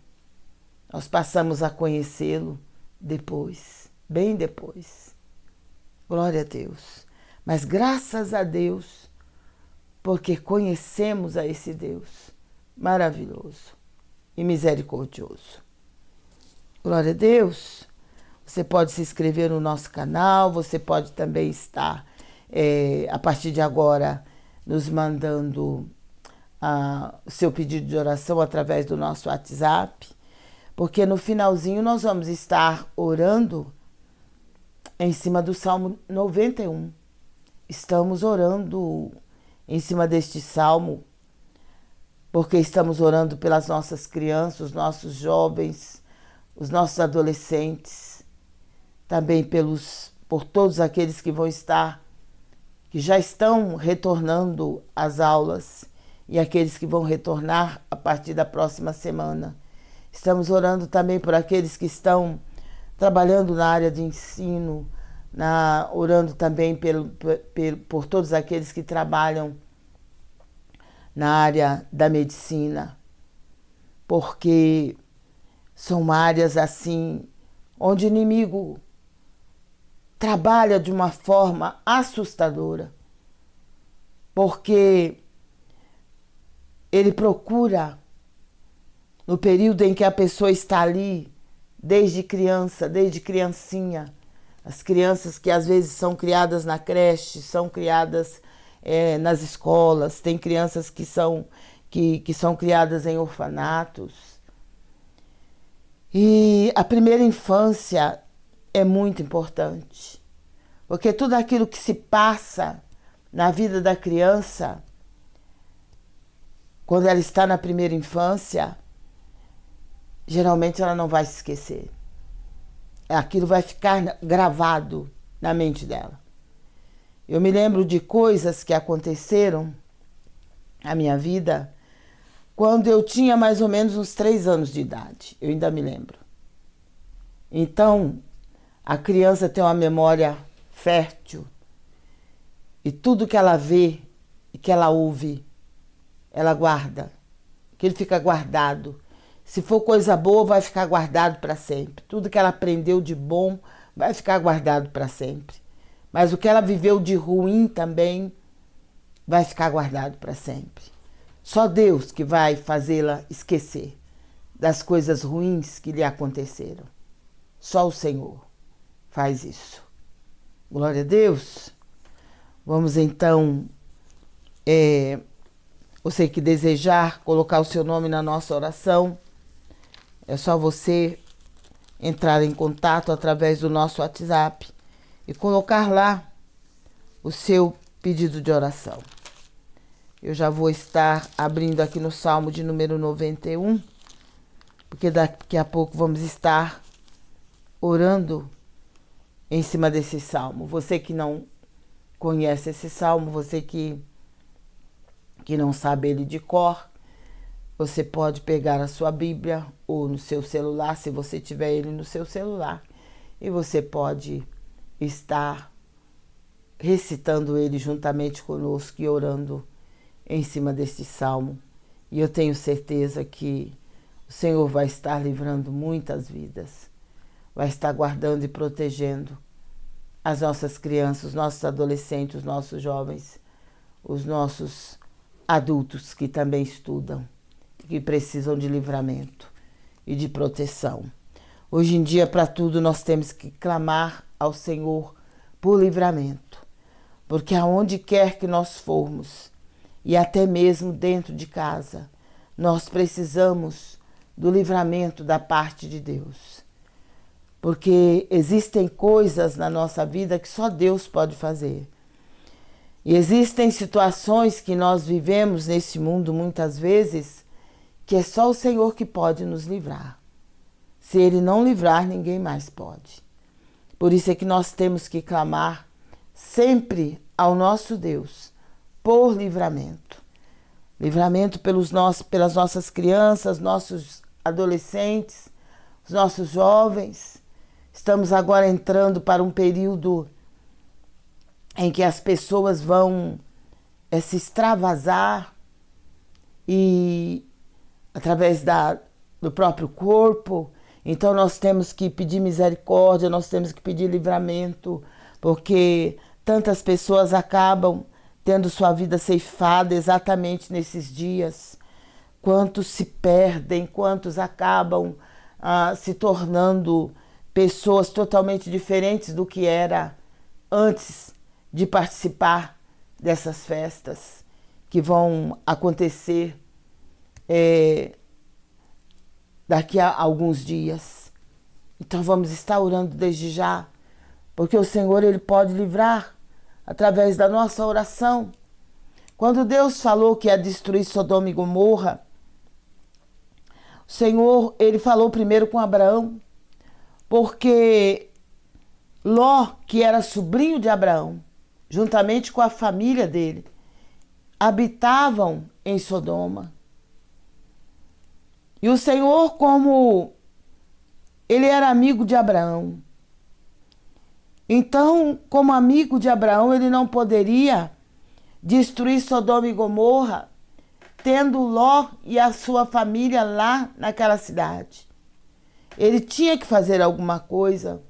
Nós passamos a conhecê-lo depois, bem depois. Glória a Deus. Mas graças a Deus, porque conhecemos a esse Deus maravilhoso e misericordioso. Glória a Deus. Você pode se inscrever no nosso canal, você pode também estar, a partir de agora, nos mandando o seu pedido de oração através do nosso WhatsApp, porque no finalzinho nós vamos estar orando em cima do Salmo 91. Estamos orando em cima deste salmo, porque estamos orando pelas nossas crianças, os nossos jovens, os nossos adolescentes, também por todos aqueles que já estão retornando às aulas e aqueles que vão retornar a partir da próxima semana. Estamos orando também por aqueles que estão trabalhando na área de ensino, orando também por todos aqueles que trabalham na área da medicina, porque são áreas assim onde o inimigo trabalha de uma forma assustadora, porque ele procura, no período em que a pessoa está ali, desde criança, desde criancinha, as crianças que às vezes são criadas na creche, são criadas nas escolas, tem crianças que são criadas em orfanatos. E a primeira infância é muito importante, porque tudo aquilo que se passa na vida da criança, quando ela está na primeira infância, geralmente ela não vai se esquecer. Aquilo vai ficar gravado na mente dela. Eu me lembro de coisas que aconteceram na minha vida quando eu tinha mais ou menos uns 3 anos de idade. Eu ainda me lembro. Então, a criança tem uma memória fértil E tudo que ela vê e que ela ouve, ela guarda. Que ele fica guardado. Se for coisa boa, vai ficar guardado para sempre. Tudo que ela aprendeu de bom vai ficar guardado para sempre. Mas o que ela viveu de ruim também vai ficar guardado para sempre. Só Deus que vai fazê-la esquecer das coisas ruins que lhe aconteceram. Só o Senhor faz isso. Glória a Deus. Vamos então, você que desejar colocar o seu nome na nossa oração, é só você entrar em contato através do nosso WhatsApp e colocar lá o seu pedido de oração. Eu já vou estar abrindo aqui no Salmo de número 91, porque daqui a pouco vamos estar orando em cima desse salmo. Você que não conhece esse salmo, você que não sabe ele de cor, você pode pegar a sua Bíblia ou no seu celular, se você tiver ele no seu celular, e você pode estar recitando ele juntamente conosco e orando em cima deste salmo. E eu tenho certeza que o Senhor vai estar livrando muitas vidas, vai estar guardando e protegendo as nossas crianças, os nossos adolescentes, os nossos jovens, os nossos adultos que também estudam, que precisam de livramento e de proteção. Hoje em dia, para tudo, nós temos que clamar ao Senhor por livramento, porque aonde quer que nós formos, e até mesmo dentro de casa, nós precisamos do livramento da parte de Deus. Porque existem coisas na nossa vida que só Deus pode fazer. E existem situações que nós vivemos nesse mundo muitas vezes que é só o Senhor que pode nos livrar. Se Ele não livrar, ninguém mais pode. Por isso é que nós temos que clamar sempre ao nosso Deus por livramento. Livramento pelas nossas crianças, nossos adolescentes, os nossos jovens. Estamos agora entrando para um período em que as pessoas vão se extravasar e através do próprio corpo. Então nós temos que pedir misericórdia, nós temos que pedir livramento, porque tantas pessoas acabam tendo sua vida ceifada exatamente nesses dias. Quantos se perdem, quantos acabam se tornando pessoas totalmente diferentes do que era antes de participar dessas festas que vão acontecer daqui a alguns dias. Então vamos estar orando desde já, porque o Senhor Ele pode livrar através da nossa oração. Quando Deus falou que ia destruir Sodoma e Gomorra, o Senhor Ele falou primeiro com Abraão, porque Ló, que era sobrinho de Abraão, juntamente com a família dele, habitavam em Sodoma. E o Senhor, como ele era amigo de Abraão, então, como amigo de Abraão, ele não poderia destruir Sodoma e Gomorra, tendo Ló e a sua família lá naquela cidade. Ele tinha que fazer alguma coisa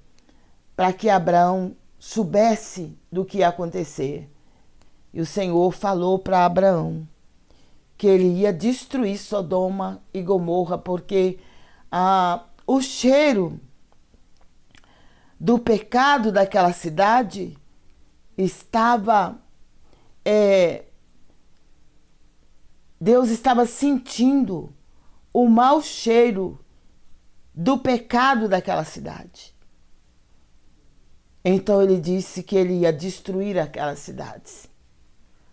para que Abraão soubesse do que ia acontecer. E o Senhor falou para Abraão que ele ia destruir Sodoma e Gomorra, porque o cheiro do pecado daquela cidade estava... Deus estava sentindo o mau cheiro do pecado daquela cidade. Então ele disse que ele ia destruir aquelas cidades.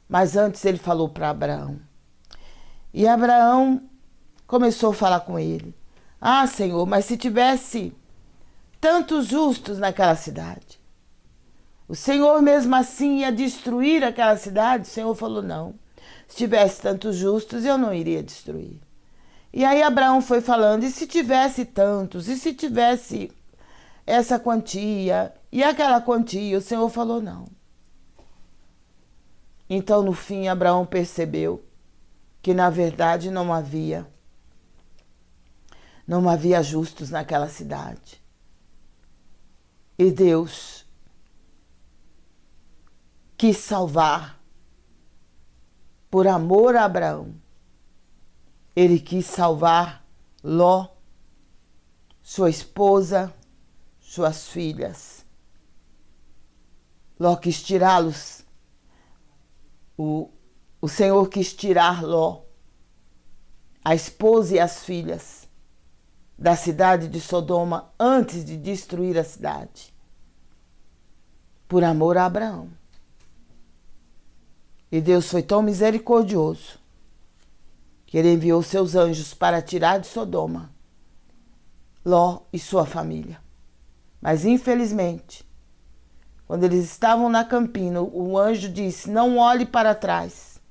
Mas antes ele falou para Abraão. E Abraão começou a falar com ele. Ah, Senhor, mas se tivesse tantos justos naquela cidade, o Senhor mesmo assim ia destruir aquela cidade? O Senhor falou, não. Se tivesse tantos justos, eu não iria destruir. E aí Abraão foi falando, e se tivesse tantos, e se tivesse essa quantia e aquela quantia? O Senhor falou, não. Então, no fim, Abraão percebeu que, na verdade, não havia justos naquela cidade. E Deus quis salvar, por amor a Abraão. Ele quis salvar Ló, sua esposa, suas filhas. Ló quis tirá-los. O Senhor quis tirar Ló, a esposa e as filhas, da cidade de Sodoma antes de destruir a cidade, por amor a Abraão. E Deus foi tão misericordioso que ele enviou seus anjos para tirar de Sodoma Ló e sua família. Mas, infelizmente, quando eles estavam na campina, o anjo disse: não olhe para trás,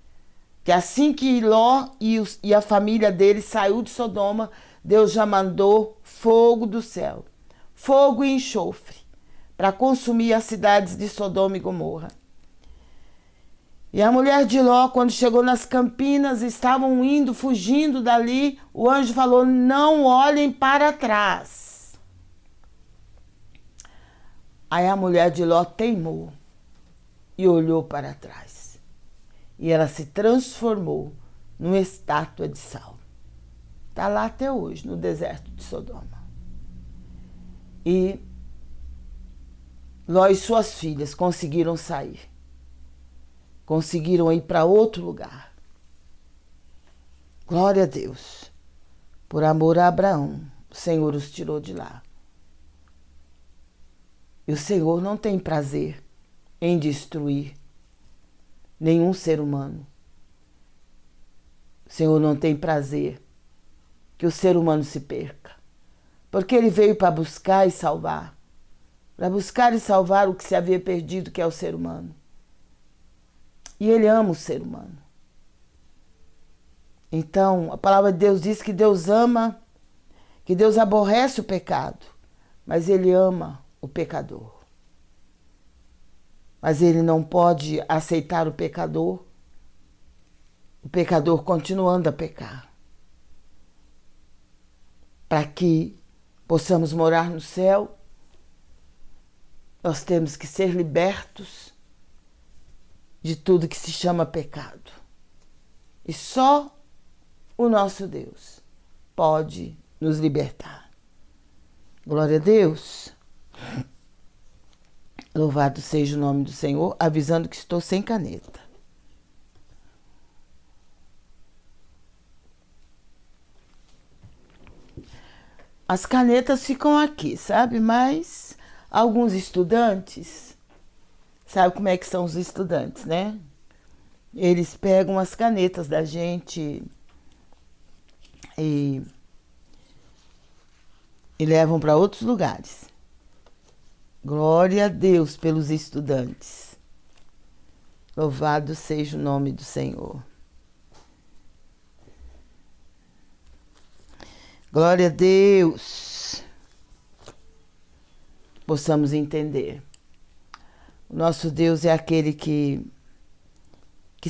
que assim que Ló e a família dele saiu de Sodoma, Deus já mandou fogo do céu, fogo e enxofre, para consumir as cidades de Sodoma e Gomorra. E a mulher de Ló, quando chegou nas campinas, estavam indo, fugindo dali, o anjo falou: não olhem para trás. Aí a mulher de Ló teimou e olhou para trás. E ela se transformou numa estátua de sal. Está lá até hoje, no deserto de Sodoma. E Ló e suas filhas conseguiram sair. Conseguiram ir para outro lugar. Glória a Deus. Por amor a Abraão, o Senhor os tirou de lá. E o Senhor não tem prazer em destruir nenhum ser humano. O Senhor não tem prazer que o ser humano se perca. Porque ele veio para buscar e salvar. Para buscar e salvar o que se havia perdido, que é o ser humano. E ele ama o ser humano. Então, a palavra de Deus diz que Deus ama, que Deus aborrece o pecado, mas ele ama o pecador. Mas ele não pode aceitar o pecador continuando a pecar. Para que possamos morar no céu, nós temos que ser libertos de tudo que se chama pecado. E só o nosso Deus pode nos libertar. Glória a Deus. Louvado seja o nome do Senhor, avisando que estou sem caneta. As canetas ficam aqui, sabe? Mas alguns estudantes, sabe como é que são os estudantes, né? Eles pegam as canetas da gente e levam para outros lugares. Glória a Deus pelos estudantes. Louvado seja o nome do Senhor. Glória a Deus. Possamos entender. O nosso Deus é aquele que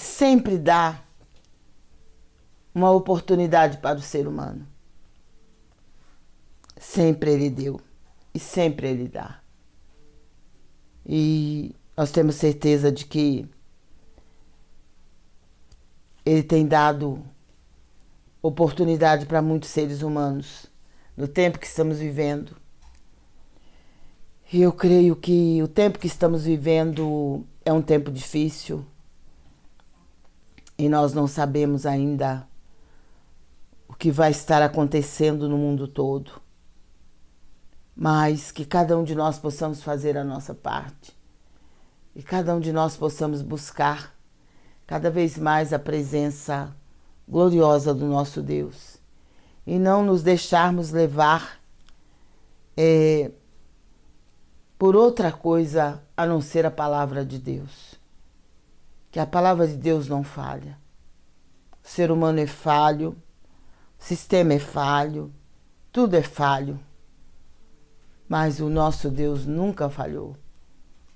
sempre dá uma oportunidade para o ser humano. Sempre Ele deu e sempre Ele dá. E nós temos certeza de que Ele tem dado oportunidade para muitos seres humanos no tempo que estamos vivendo. E eu creio que o tempo que estamos vivendo é um tempo difícil e nós não sabemos ainda o que vai estar acontecendo no mundo todo. Mas que cada um de nós possamos fazer a nossa parte e cada um de nós possamos buscar cada vez mais a presença gloriosa do nosso Deus e não nos deixarmos levar por outra coisa a não ser a palavra de Deus. Que a palavra de Deus não falha. O ser humano é falho, o sistema é falho, tudo é falho. Mas o nosso Deus nunca falhou.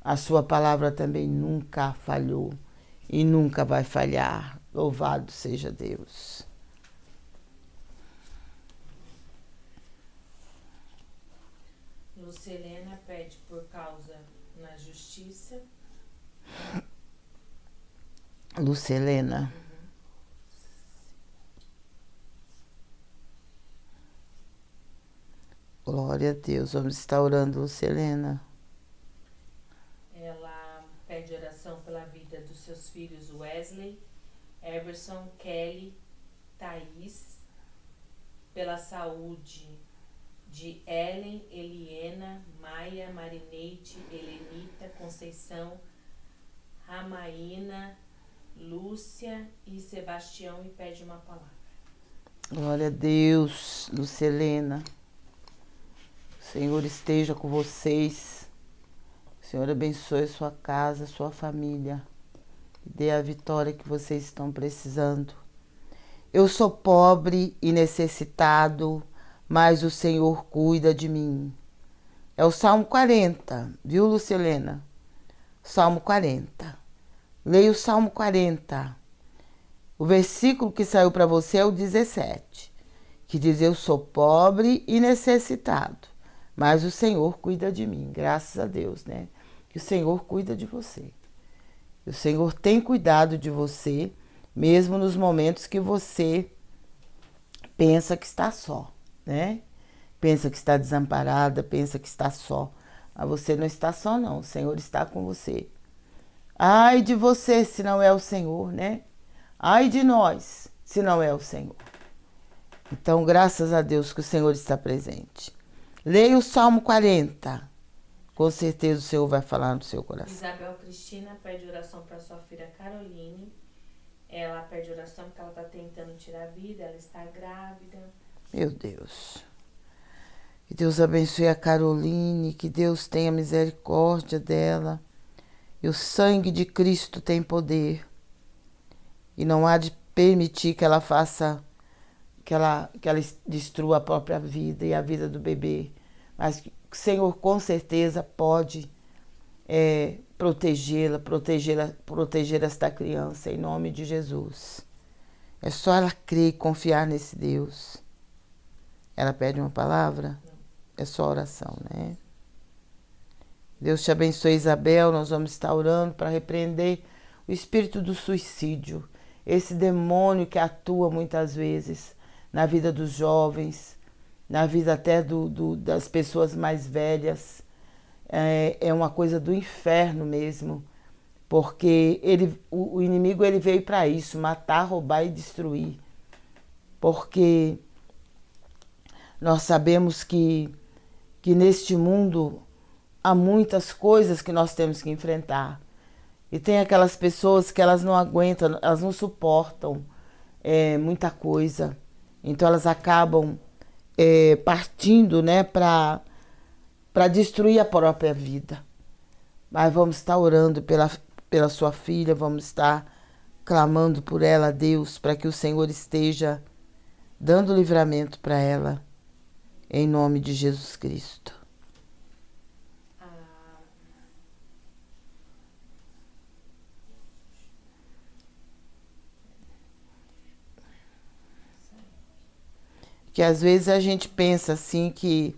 A sua palavra também nunca falhou. e nunca vai falhar. Louvado seja Deus. Lucelena pede por causa na justiça. Lucelena. Glória a Deus. Vamos estar orando, Lucelena. Ela pede oração pela vida dos seus filhos Wesley, Everson, Kelly, Thaís, pela saúde de Ellen, Eliena, Maia, Marineide, Helenita, Conceição, Ramaína, Lúcia e Sebastião, e pede uma palavra. Glória a Deus, Lucelena. O Senhor esteja com vocês. O Senhor abençoe sua casa, sua família. E dê a vitória que vocês estão precisando. Eu sou pobre e necessitado, mas o Senhor cuida de mim. É o Salmo 40, viu, Lucelena? Salmo 40. Leia o Salmo 40. O versículo que saiu para você é o 17, que diz: eu sou pobre e necessitado, mas o Senhor cuida de mim. Graças a Deus, né? Que o Senhor cuida de você. O Senhor tem cuidado de você, mesmo nos momentos que você pensa que está só, né? Pensa que está desamparada, pensa que está só. Mas você não está só, não. O Senhor está com você. Ai de você se não é o Senhor, né? Ai de nós se não é o Senhor. Então, graças a Deus que o Senhor está presente. Leia o Salmo 40. Com certeza o Senhor vai falar no seu coração. Isabel Cristina pede oração para sua filha Caroline. Ela pede oração porque ela está tentando tirar a vida, ela está grávida. Meu Deus. Que Deus abençoe a Caroline, que Deus tenha misericórdia dela. E o sangue de Cristo tem poder. E não há de permitir que ela faça, que ela destrua a própria vida e a vida do bebê. Mas o Senhor com certeza pode protegê-la, proteger esta criança, em nome de Jesus. É só ela crer e confiar nesse Deus. Ela pede uma palavra? É só oração, né? Deus te abençoe, Isabel. Nós vamos estar orando para repreender o espírito do suicídio, esse demônio que atua muitas vezes na vida dos jovens, na vida até das pessoas mais velhas. É uma coisa do inferno mesmo, porque o inimigo ele veio para isso, matar, roubar e destruir. Porque nós sabemos que neste mundo há muitas coisas que nós temos que enfrentar. E tem aquelas pessoas que elas não aguentam, elas não suportam muita coisa. Então elas acabam partindo, né, para destruir a própria vida. Mas vamos estar orando pela sua filha, vamos estar clamando por ela, Deus, para que o Senhor esteja dando livramento para ela, em nome de Jesus Cristo. Que às vezes a gente pensa assim que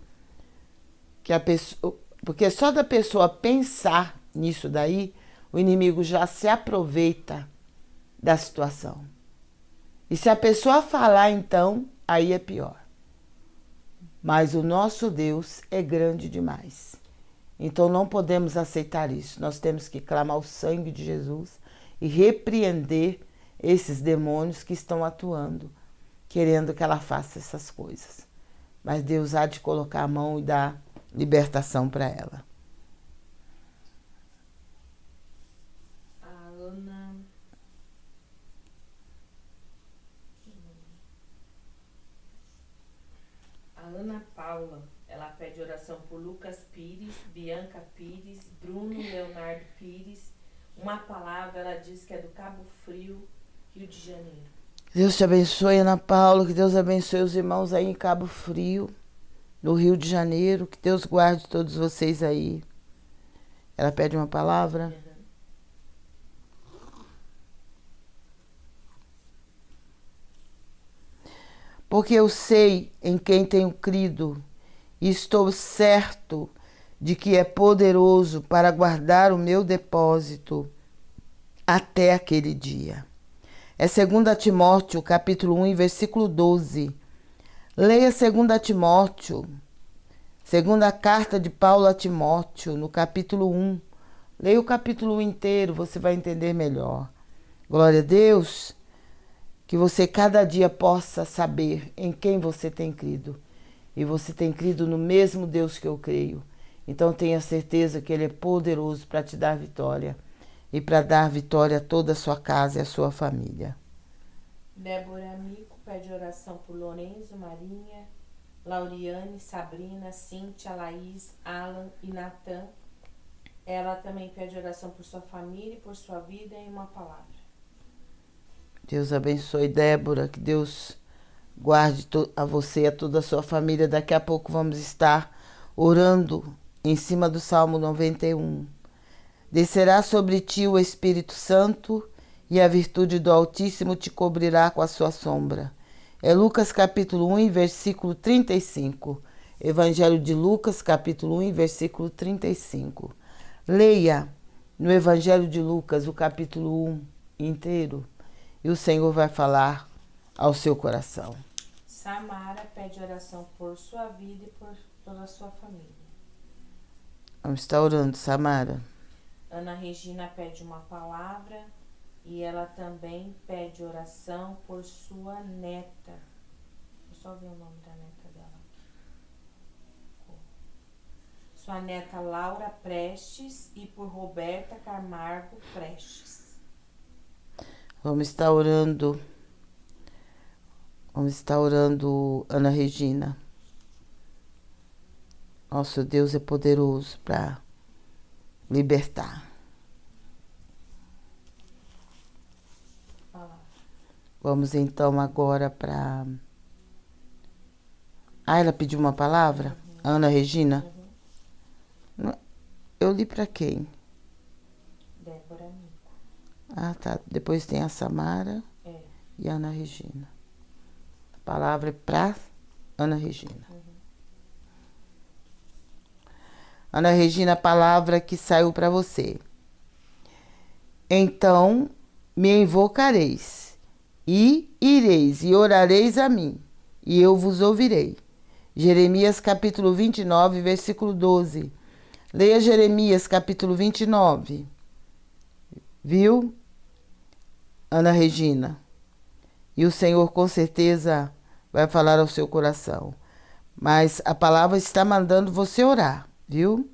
a pessoa, porque só da pessoa pensar nisso daí, o inimigo já se aproveita da situação. E se a pessoa falar, então, aí é pior. Mas o nosso Deus é grande demais. Então não podemos aceitar isso. Nós temos que clamar o sangue de Jesus e repreender esses demônios que estão atuando, querendo que ela faça essas coisas. Mas Deus há de colocar a mão e dar libertação para ela. A Ana Paula, ela pede oração por Lucas Pires, Bianca Pires, Bruno Leonardo Pires. Uma palavra, ela diz que é do Cabo Frio, Rio de Janeiro. Deus te abençoe, Ana Paula, que Deus abençoe os irmãos aí em Cabo Frio, no Rio de Janeiro, que Deus guarde todos vocês aí. Ela pede uma palavra. porque eu sei em quem tenho crido e estou certo de que é poderoso para guardar o meu depósito até aquele dia. É 2 Timóteo, capítulo 1, versículo 12. Leia 2 Timóteo, segunda carta de Paulo a Timóteo, no capítulo 1. Leia o capítulo 1 inteiro, você vai entender melhor. Glória a Deus, que você cada dia possa saber em quem você tem crido. E você tem crido no mesmo Deus que eu creio. Então tenha certeza que Ele é poderoso para te dar vitória. E para dar vitória a toda a sua casa e a sua família. Débora Amico pede oração por Lorenzo, Marinha, Lauriane, Sabrina, Cíntia, Laís, Alan e Natan. Ela também pede oração por sua família e por sua vida em uma palavra. Deus abençoe, Débora, que Deus guarde a você e a toda a sua família. Daqui a pouco vamos estar orando em cima do Salmo 91. Descerá sobre ti o Espírito Santo e a virtude do Altíssimo te cobrirá com a sua sombra. É Lucas capítulo 1, versículo 35. Evangelho de Lucas capítulo 1, versículo 35. Leia no Evangelho de Lucas o capítulo 1 inteiro e o Senhor vai falar ao seu coração. Samara pede oração por sua vida e por toda a sua família. Vamos estar orando, Samara. Ana Regina pede uma palavra e ela também pede oração por sua neta. Deixa eu só ver o nome da neta dela aqui. Sua neta Laura Prestes e por Roberta Camargo Prestes. Vamos estar orando. Vamos estar orando, Ana Regina. Nosso Deus é poderoso para libertar. Vamos então agora para... ela pediu uma palavra? Ana Regina? Eu li para quem? Débora Amico. Tá. Depois tem a Samara e a Ana Regina. A palavra é para Ana Regina. Ana Regina, a palavra que saiu para você. Então me invocareis, e ireis e orareis a mim, e eu vos ouvirei. Jeremias capítulo 29, versículo 12. Leia Jeremias capítulo 29. Viu, Ana Regina? E o Senhor com certeza vai falar ao seu coração. Mas a palavra está mandando você orar. Viu?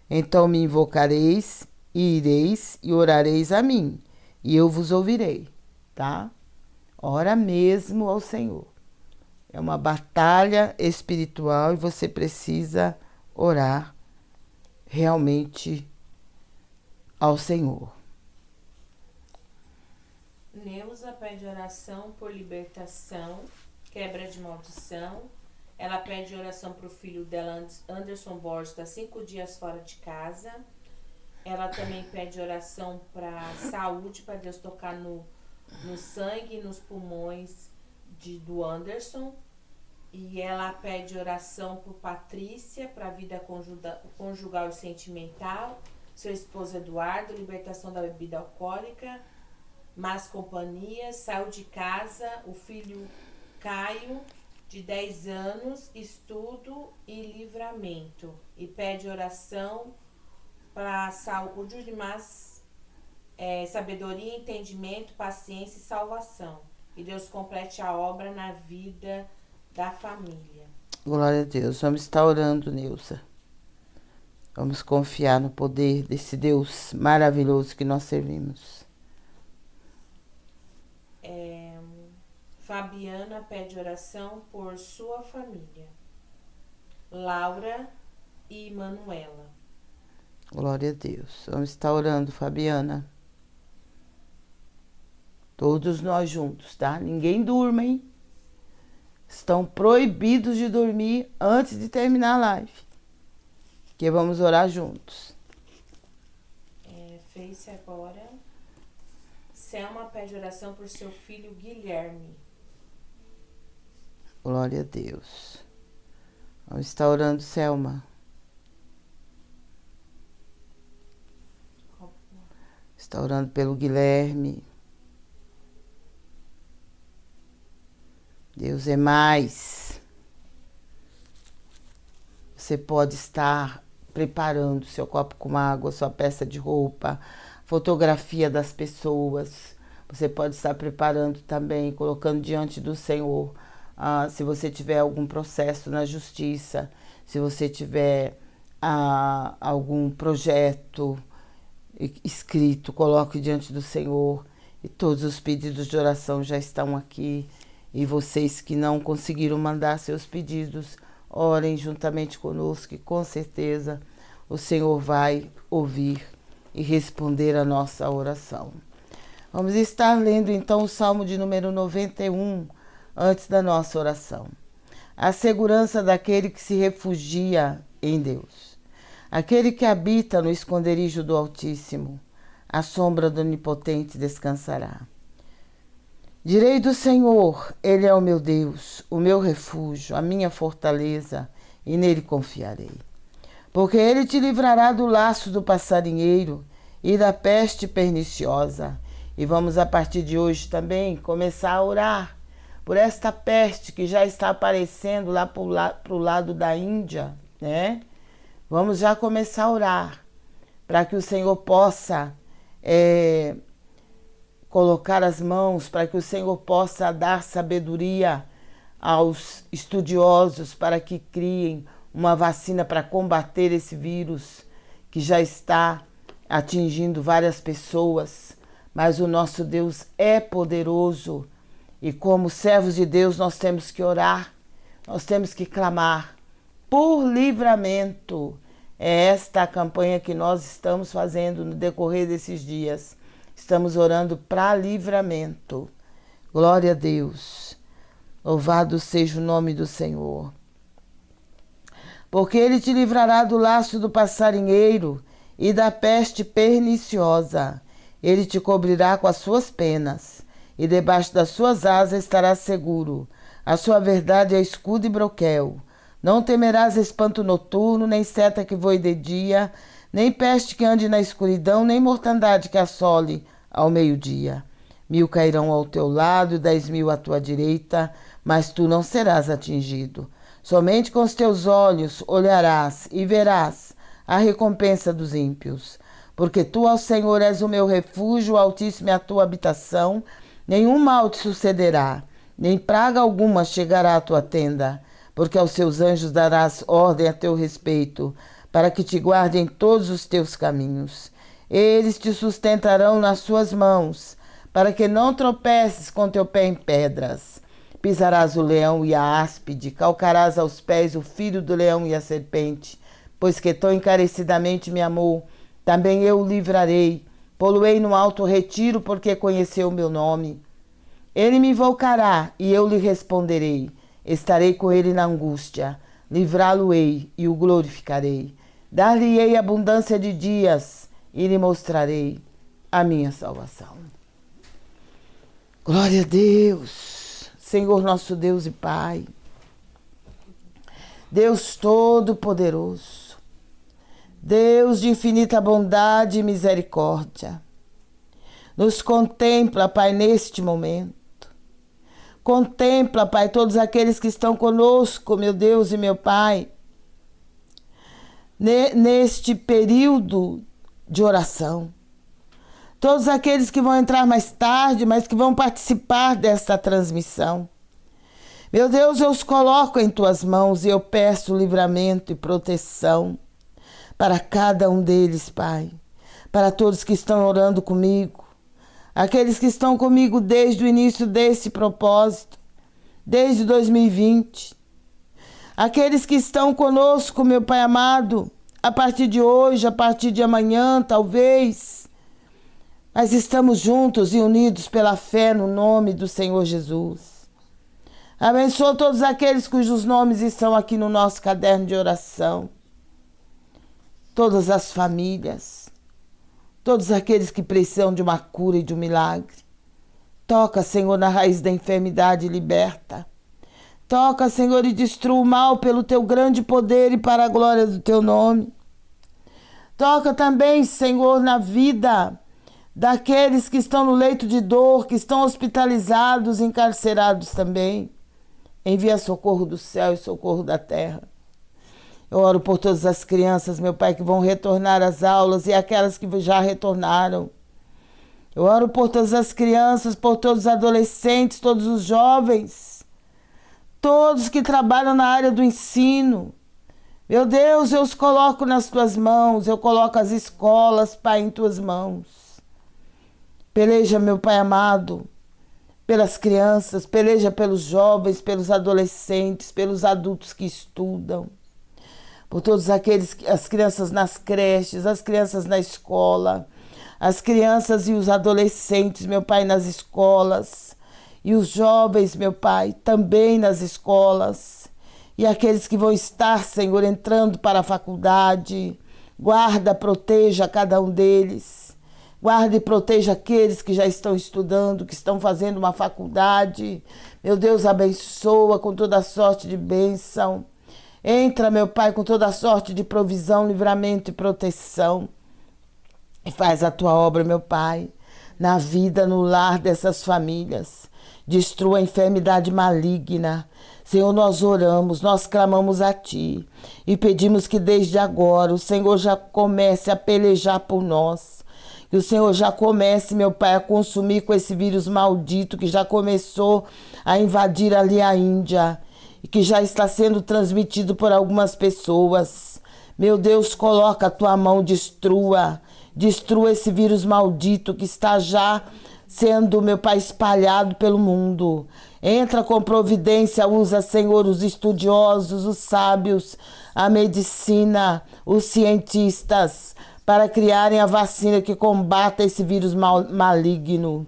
Então me invocareis, e ireis e orareis a mim, e eu vos ouvirei, tá? Ora mesmo ao Senhor. É uma batalha espiritual e você precisa orar realmente ao Senhor. Neuza pede oração por libertação, quebra de maldição. Ela pede oração para o filho dela, Anderson Borges, está 5 dias fora de casa. Ela também pede oração para saúde, para Deus tocar no sangue e nos pulmões do Anderson. E ela pede oração por Patrícia, para a vida conjugal e sentimental. Seu esposo Eduardo, libertação da bebida alcoólica, más companhias, saiu de casa, o filho Caio, de 10 anos, estudo e livramento. E pede oração para saúde de sabedoria, entendimento, paciência e salvação. E Deus complete a obra na vida da família. Glória a Deus. Vamos estar orando, Neuza. Vamos confiar no poder desse Deus maravilhoso que nós servimos. Fabiana pede oração por sua família. Laura e Manuela. Glória a Deus. Vamos estar orando, Fabiana. Todos nós juntos, tá? Ninguém durma, hein? Estão proibidos de dormir antes de terminar a live. Que vamos orar juntos. Face agora. Selma pede oração por seu filho Guilherme. Glória a Deus. Vamos estar orando, Selma. Está orando pelo Guilherme. Deus é mais. Você pode estar preparando seu copo com água, sua peça de roupa, fotografia das pessoas. Você pode estar preparando também, colocando diante do Senhor. Se você tiver algum processo na justiça, se você tiver algum projeto escrito, coloque diante do Senhor. E todos os pedidos de oração já estão aqui. E vocês que não conseguiram mandar seus pedidos, orem juntamente conosco, que com certeza o Senhor vai ouvir e responder a nossa oração. Vamos estar lendo então o Salmo de número 91, antes da nossa oração. A segurança daquele que se refugia em Deus. Aquele que habita no esconderijo do Altíssimo, à sombra do Onipotente descansará. Direi do Senhor, Ele é o meu Deus, o meu refúgio, a minha fortaleza, e nele confiarei. Porque Ele te livrará do laço do passarinheiro e da peste perniciosa. E vamos, a partir de hoje também, começar a orar por esta peste que já está aparecendo lá para o lado da Índia, né? Vamos já começar a orar para que o Senhor possa colocar as mãos, para que o Senhor possa dar sabedoria aos estudiosos para que criem uma vacina para combater esse vírus que já está atingindo várias pessoas. Mas o nosso Deus é poderoso e como servos de Deus nós temos que orar, nós temos que clamar por livramento. É esta a campanha que nós estamos fazendo no decorrer desses dias. Estamos orando para livramento. Glória a Deus. Louvado seja o nome do Senhor. Porque Ele te livrará do laço do passarinheiro e da peste perniciosa. Ele te cobrirá com as suas penas, e debaixo das suas asas estarás seguro. A sua verdade é escudo e broquel. Não temerás espanto noturno, nem seta que voe de dia, nem peste que ande na escuridão, nem mortandade que assole ao meio-dia. 1000 cairão ao teu lado e 10.000 à tua direita, mas tu não serás atingido. Somente com os teus olhos olharás e verás a recompensa dos ímpios. Porque tu, ó Senhor, és o meu refúgio, o Altíssimo é a tua habitação. Nenhum mal te sucederá, nem praga alguma chegará à tua tenda. Porque aos seus anjos darás ordem a teu respeito, para que te guardem em todos os teus caminhos. Eles te sustentarão nas suas mãos, para que não tropeces com teu pé em pedras. Pisarás o leão e a áspide, calcarás aos pés o filho do leão e a serpente. Pois que tão encarecidamente me amou, também eu o livrarei. Pô-lo-ei no alto retiro, porque conheceu o meu nome. Ele me invocará e eu lhe responderei. Estarei com ele na angústia, livrá-lo-ei e o glorificarei. Dar-lhe-ei abundância de dias e lhe mostrarei a minha salvação. Glória a Deus, Senhor nosso Deus e Pai, Deus Todo-Poderoso, Deus de infinita bondade e misericórdia. Nos contempla, Pai, neste momento. Contempla, Pai, todos aqueles que estão conosco, meu Deus e meu Pai, neste período de oração. Todos aqueles que vão entrar mais tarde, mas que vão participar desta transmissão. Meu Deus, eu os coloco em tuas mãos e eu peço livramento e proteção para cada um deles, Pai. Para todos que estão orando comigo. Aqueles que estão comigo desde o início desse propósito, desde 2020. Aqueles que estão conosco, meu Pai amado, a partir de hoje, a partir de amanhã, talvez. Mas estamos juntos e unidos pela fé no nome do Senhor Jesus. Abençoa todos aqueles cujos nomes estão aqui no nosso caderno de oração. Todas as famílias. Todos aqueles que precisam de uma cura e de um milagre. Toca, Senhor, na raiz da enfermidade e liberta. Toca, Senhor, e destrua o mal pelo teu grande poder e para a glória do teu nome. Toca também, Senhor, na vida daqueles que estão no leito de dor, que estão hospitalizados, encarcerados também. Envia socorro do céu e socorro da terra. Eu oro por todas as crianças, meu Pai, que vão retornar às aulas e aquelas que já retornaram. Eu oro por todas as crianças, por todos os adolescentes, todos os jovens, todos que trabalham na área do ensino. Meu Deus, eu os coloco nas tuas mãos, eu coloco as escolas, Pai, em tuas mãos. Peleja, meu Pai amado, pelas crianças, peleja pelos jovens, pelos adolescentes, pelos adultos que estudam. Por todos aqueles, as crianças nas creches, as crianças na escola, as crianças e os adolescentes, meu Pai, nas escolas, e os jovens, meu Pai, também nas escolas, e aqueles que vão estar, Senhor, entrando para a faculdade. Guarda, proteja cada um deles. Guarda e proteja aqueles que já estão estudando, que estão fazendo uma faculdade. Meu Deus, abençoa com toda sorte de bênção. Entra, meu Pai, com toda sorte de provisão, livramento e proteção. E faz a tua obra, meu Pai, na vida, no lar dessas famílias. Destrua a enfermidade maligna. Senhor, nós oramos, nós clamamos a Ti e pedimos que desde agora o Senhor já comece a pelejar por nós. Que o Senhor já comece, meu Pai, a consumir com esse vírus maldito que já começou a invadir ali a Índia e que já está sendo transmitido por algumas pessoas. Meu Deus, coloca a tua mão, destrua esse vírus maldito que está já sendo, meu Pai, espalhado pelo mundo. Entra com providência, usa, Senhor, os estudiosos, os sábios, a medicina, os cientistas, para criarem a vacina que combata esse vírus maligno.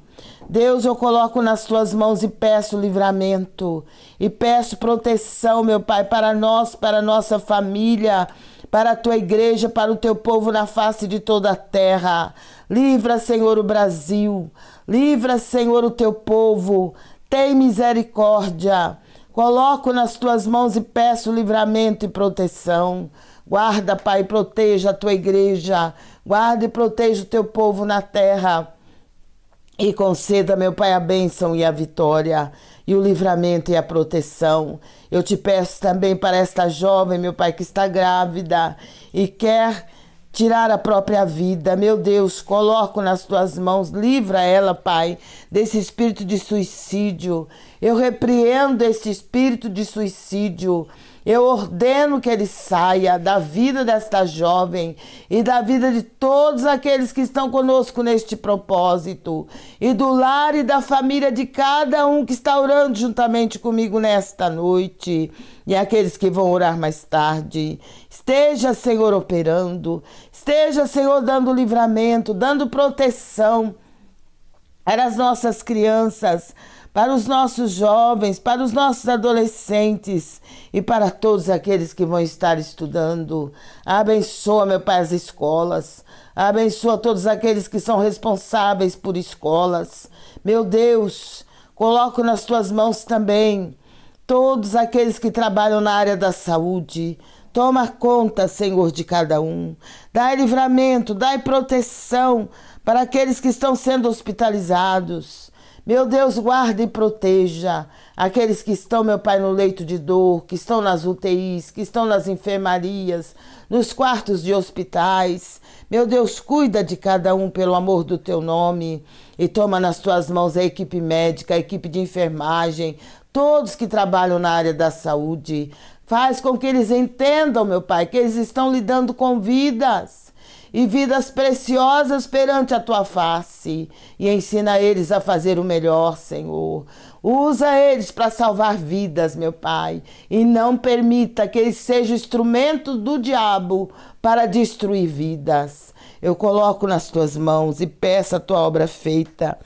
Deus, eu coloco nas tuas mãos e peço livramento, e peço proteção, meu Pai, para nós, para a nossa família, para a tua igreja, para o teu povo na face de toda a terra. Livra, Senhor, o Brasil. Livra, Senhor, o teu povo. Tem misericórdia. Coloco nas tuas mãos e peço livramento e proteção. Guarda, Pai, proteja a tua igreja. Guarda e proteja o teu povo na terra. E conceda, meu Pai, a bênção e a vitória, e o livramento e a proteção. Eu te peço também para esta jovem, meu Pai, que está grávida e quer tirar a própria vida. Meu Deus, coloco nas tuas mãos, livra ela, Pai, desse espírito de suicídio. Eu repreendo esse espírito de suicídio. Eu ordeno que ele saia da vida desta jovem e da vida de todos aqueles que estão conosco neste propósito, e do lar e da família de cada um que está orando juntamente comigo nesta noite, e aqueles que vão orar mais tarde. Esteja, Senhor, operando, esteja, Senhor, dando livramento, dando proteção para as nossas crianças, para os nossos jovens, para os nossos adolescentes e para todos aqueles que vão estar estudando. Abençoa, meu Pai, as escolas. Abençoa todos aqueles que são responsáveis por escolas. Meu Deus, coloco nas tuas mãos também todos aqueles que trabalham na área da saúde. Toma conta, Senhor, de cada um. Dai livramento, dai proteção para aqueles que estão sendo hospitalizados. Meu Deus, guarda e proteja aqueles que estão, meu Pai, no leito de dor, que estão nas UTIs, que estão nas enfermarias, nos quartos de hospitais. Meu Deus, cuida de cada um pelo amor do teu nome, e toma nas tuas mãos a equipe médica, a equipe de enfermagem, todos que trabalham na área da saúde. Faz com que eles entendam, meu Pai, que eles estão lidando com vidas, e vidas preciosas perante a tua face, e ensina eles a fazer o melhor, Senhor. Usa eles para salvar vidas, meu Pai, e não permita que eles sejam instrumentos do diabo para destruir vidas. Eu coloco nas tuas mãos e peço a tua obra feita.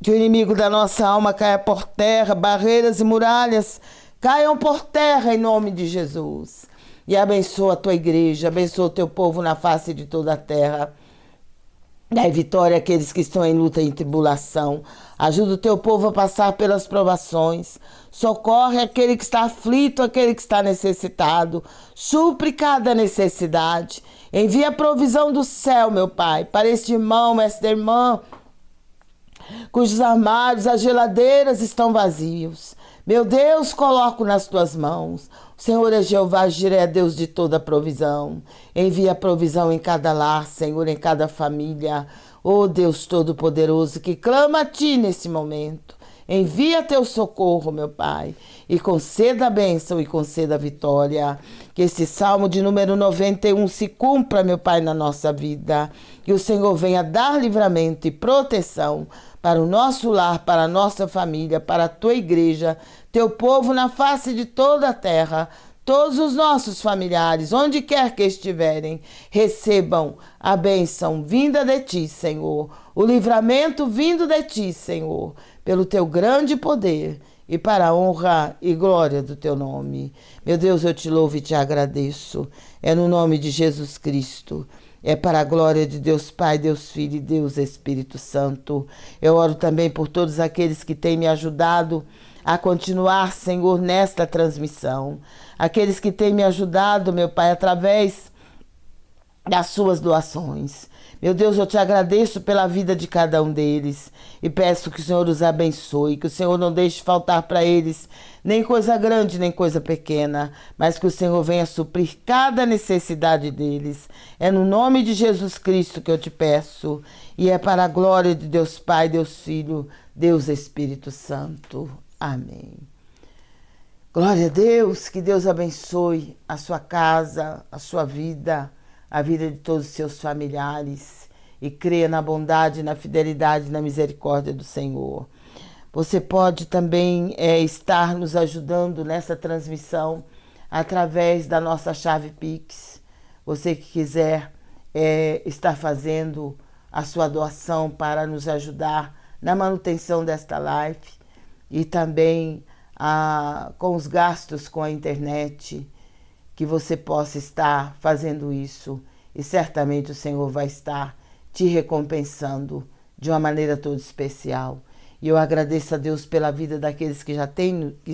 Que o inimigo da nossa alma caia por terra, barreiras e muralhas caiam por terra em nome de Jesus. E abençoa a tua igreja, abençoa o teu povo na face de toda a terra. Dai vitória àqueles que estão em luta e em tribulação. Ajuda o teu povo a passar pelas provações. Socorre aquele que está aflito, aquele que está necessitado. Supre cada necessidade. Envia a provisão do céu, meu Pai, para este irmão, esta irmã, cujos armários, as geladeiras estão vazios. Meu Deus, coloco nas tuas mãos. O Senhor é Jeová Jiré, Deus de toda provisão. Envia a provisão em cada lar, Senhor, em cada família. Oh Deus Todo-Poderoso, que clama a Ti nesse momento. Envia teu socorro, meu Pai, e conceda a bênção e conceda a vitória. Que esse salmo de número 91 se cumpra, meu Pai, na nossa vida. Que o Senhor venha dar livramento e proteção para o nosso lar, para a nossa família, para a tua igreja, teu povo na face de toda a terra. Todos os nossos familiares, onde quer que estiverem, recebam a bênção vinda de ti, Senhor. O livramento vindo de ti, Senhor, pelo teu grande poder e para a honra e glória do teu nome. Meu Deus, eu te louvo e te agradeço. É no nome de Jesus Cristo. É para a glória de Deus Pai, Deus Filho e Deus Espírito Santo. Eu oro também por todos aqueles que têm me ajudado a continuar, Senhor, nesta transmissão. Aqueles que têm me ajudado, meu Pai, através das suas doações. Meu Deus, eu te agradeço pela vida de cada um deles e peço que o Senhor os abençoe, que o Senhor não deixe faltar para eles nem coisa grande, nem coisa pequena, mas que o Senhor venha suprir cada necessidade deles. É no nome de Jesus Cristo que eu te peço e é para a glória de Deus Pai, Deus Filho, Deus Espírito Santo. Amém. Glória a Deus, que Deus abençoe a sua casa, a sua vida, a vida de todos os seus familiares e creia na bondade, na fidelidade e na misericórdia do Senhor. Você pode também estar nos ajudando nessa transmissão através da nossa chave Pix. Você que quiser estar fazendo a sua doação para nos ajudar na manutenção desta live e também com os gastos com a internet, que você possa estar fazendo isso e certamente o Senhor vai estar te recompensando de uma maneira toda especial. E eu agradeço a Deus pela vida daqueles que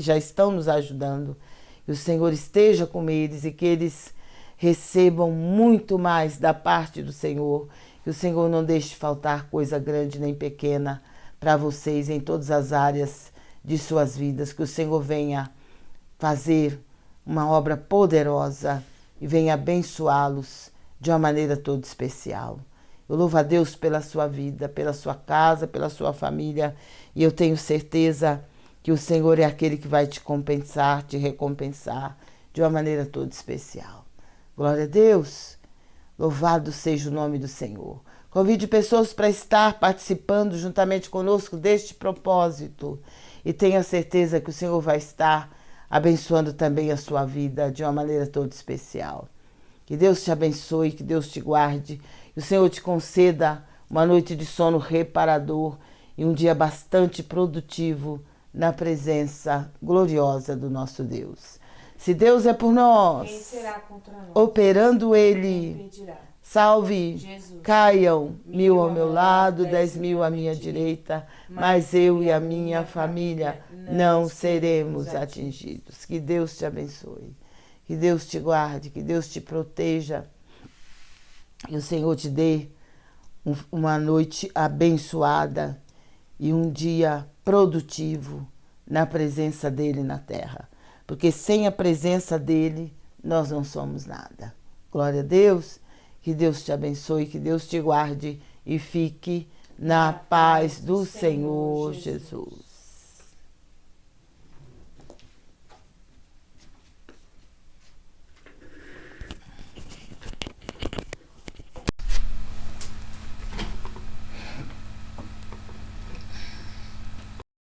já estão nos ajudando. Que o Senhor esteja com eles e que eles recebam muito mais da parte do Senhor. Que o Senhor não deixe faltar coisa grande nem pequena para vocês em todas as áreas de suas vidas. Que o Senhor venha fazer uma obra poderosa e venha abençoá-los de uma maneira toda especial. Eu louvo a Deus pela sua vida, pela sua casa, pela sua família, e eu tenho certeza que o Senhor é aquele que vai te compensar, te recompensar de uma maneira toda especial. Glória a Deus, louvado seja o nome do Senhor. Convide pessoas para estar participando juntamente conosco deste propósito e tenha certeza que o Senhor vai estar abençoando também a sua vida de uma maneira toda especial. Que Deus te abençoe, que Deus te guarde, que o Senhor te conceda uma noite de sono reparador e um dia bastante produtivo na presença gloriosa do nosso Deus. Se Deus é por nós, quem será contra nós? Operando Ele, Quem impedirá? Salve, Jesus. Caiam 1000 ao meu lado, 10.000 à minha direita, mas eu e a minha família não seremos atingidos. Que Deus te abençoe, que Deus te guarde, que Deus te proteja, que o Senhor te dê uma noite abençoada e um dia produtivo na presença dEle na terra. Porque sem a presença dEle, nós não somos nada. Glória a Deus. Que Deus te abençoe, que Deus te guarde e fique na paz do Senhor Jesus.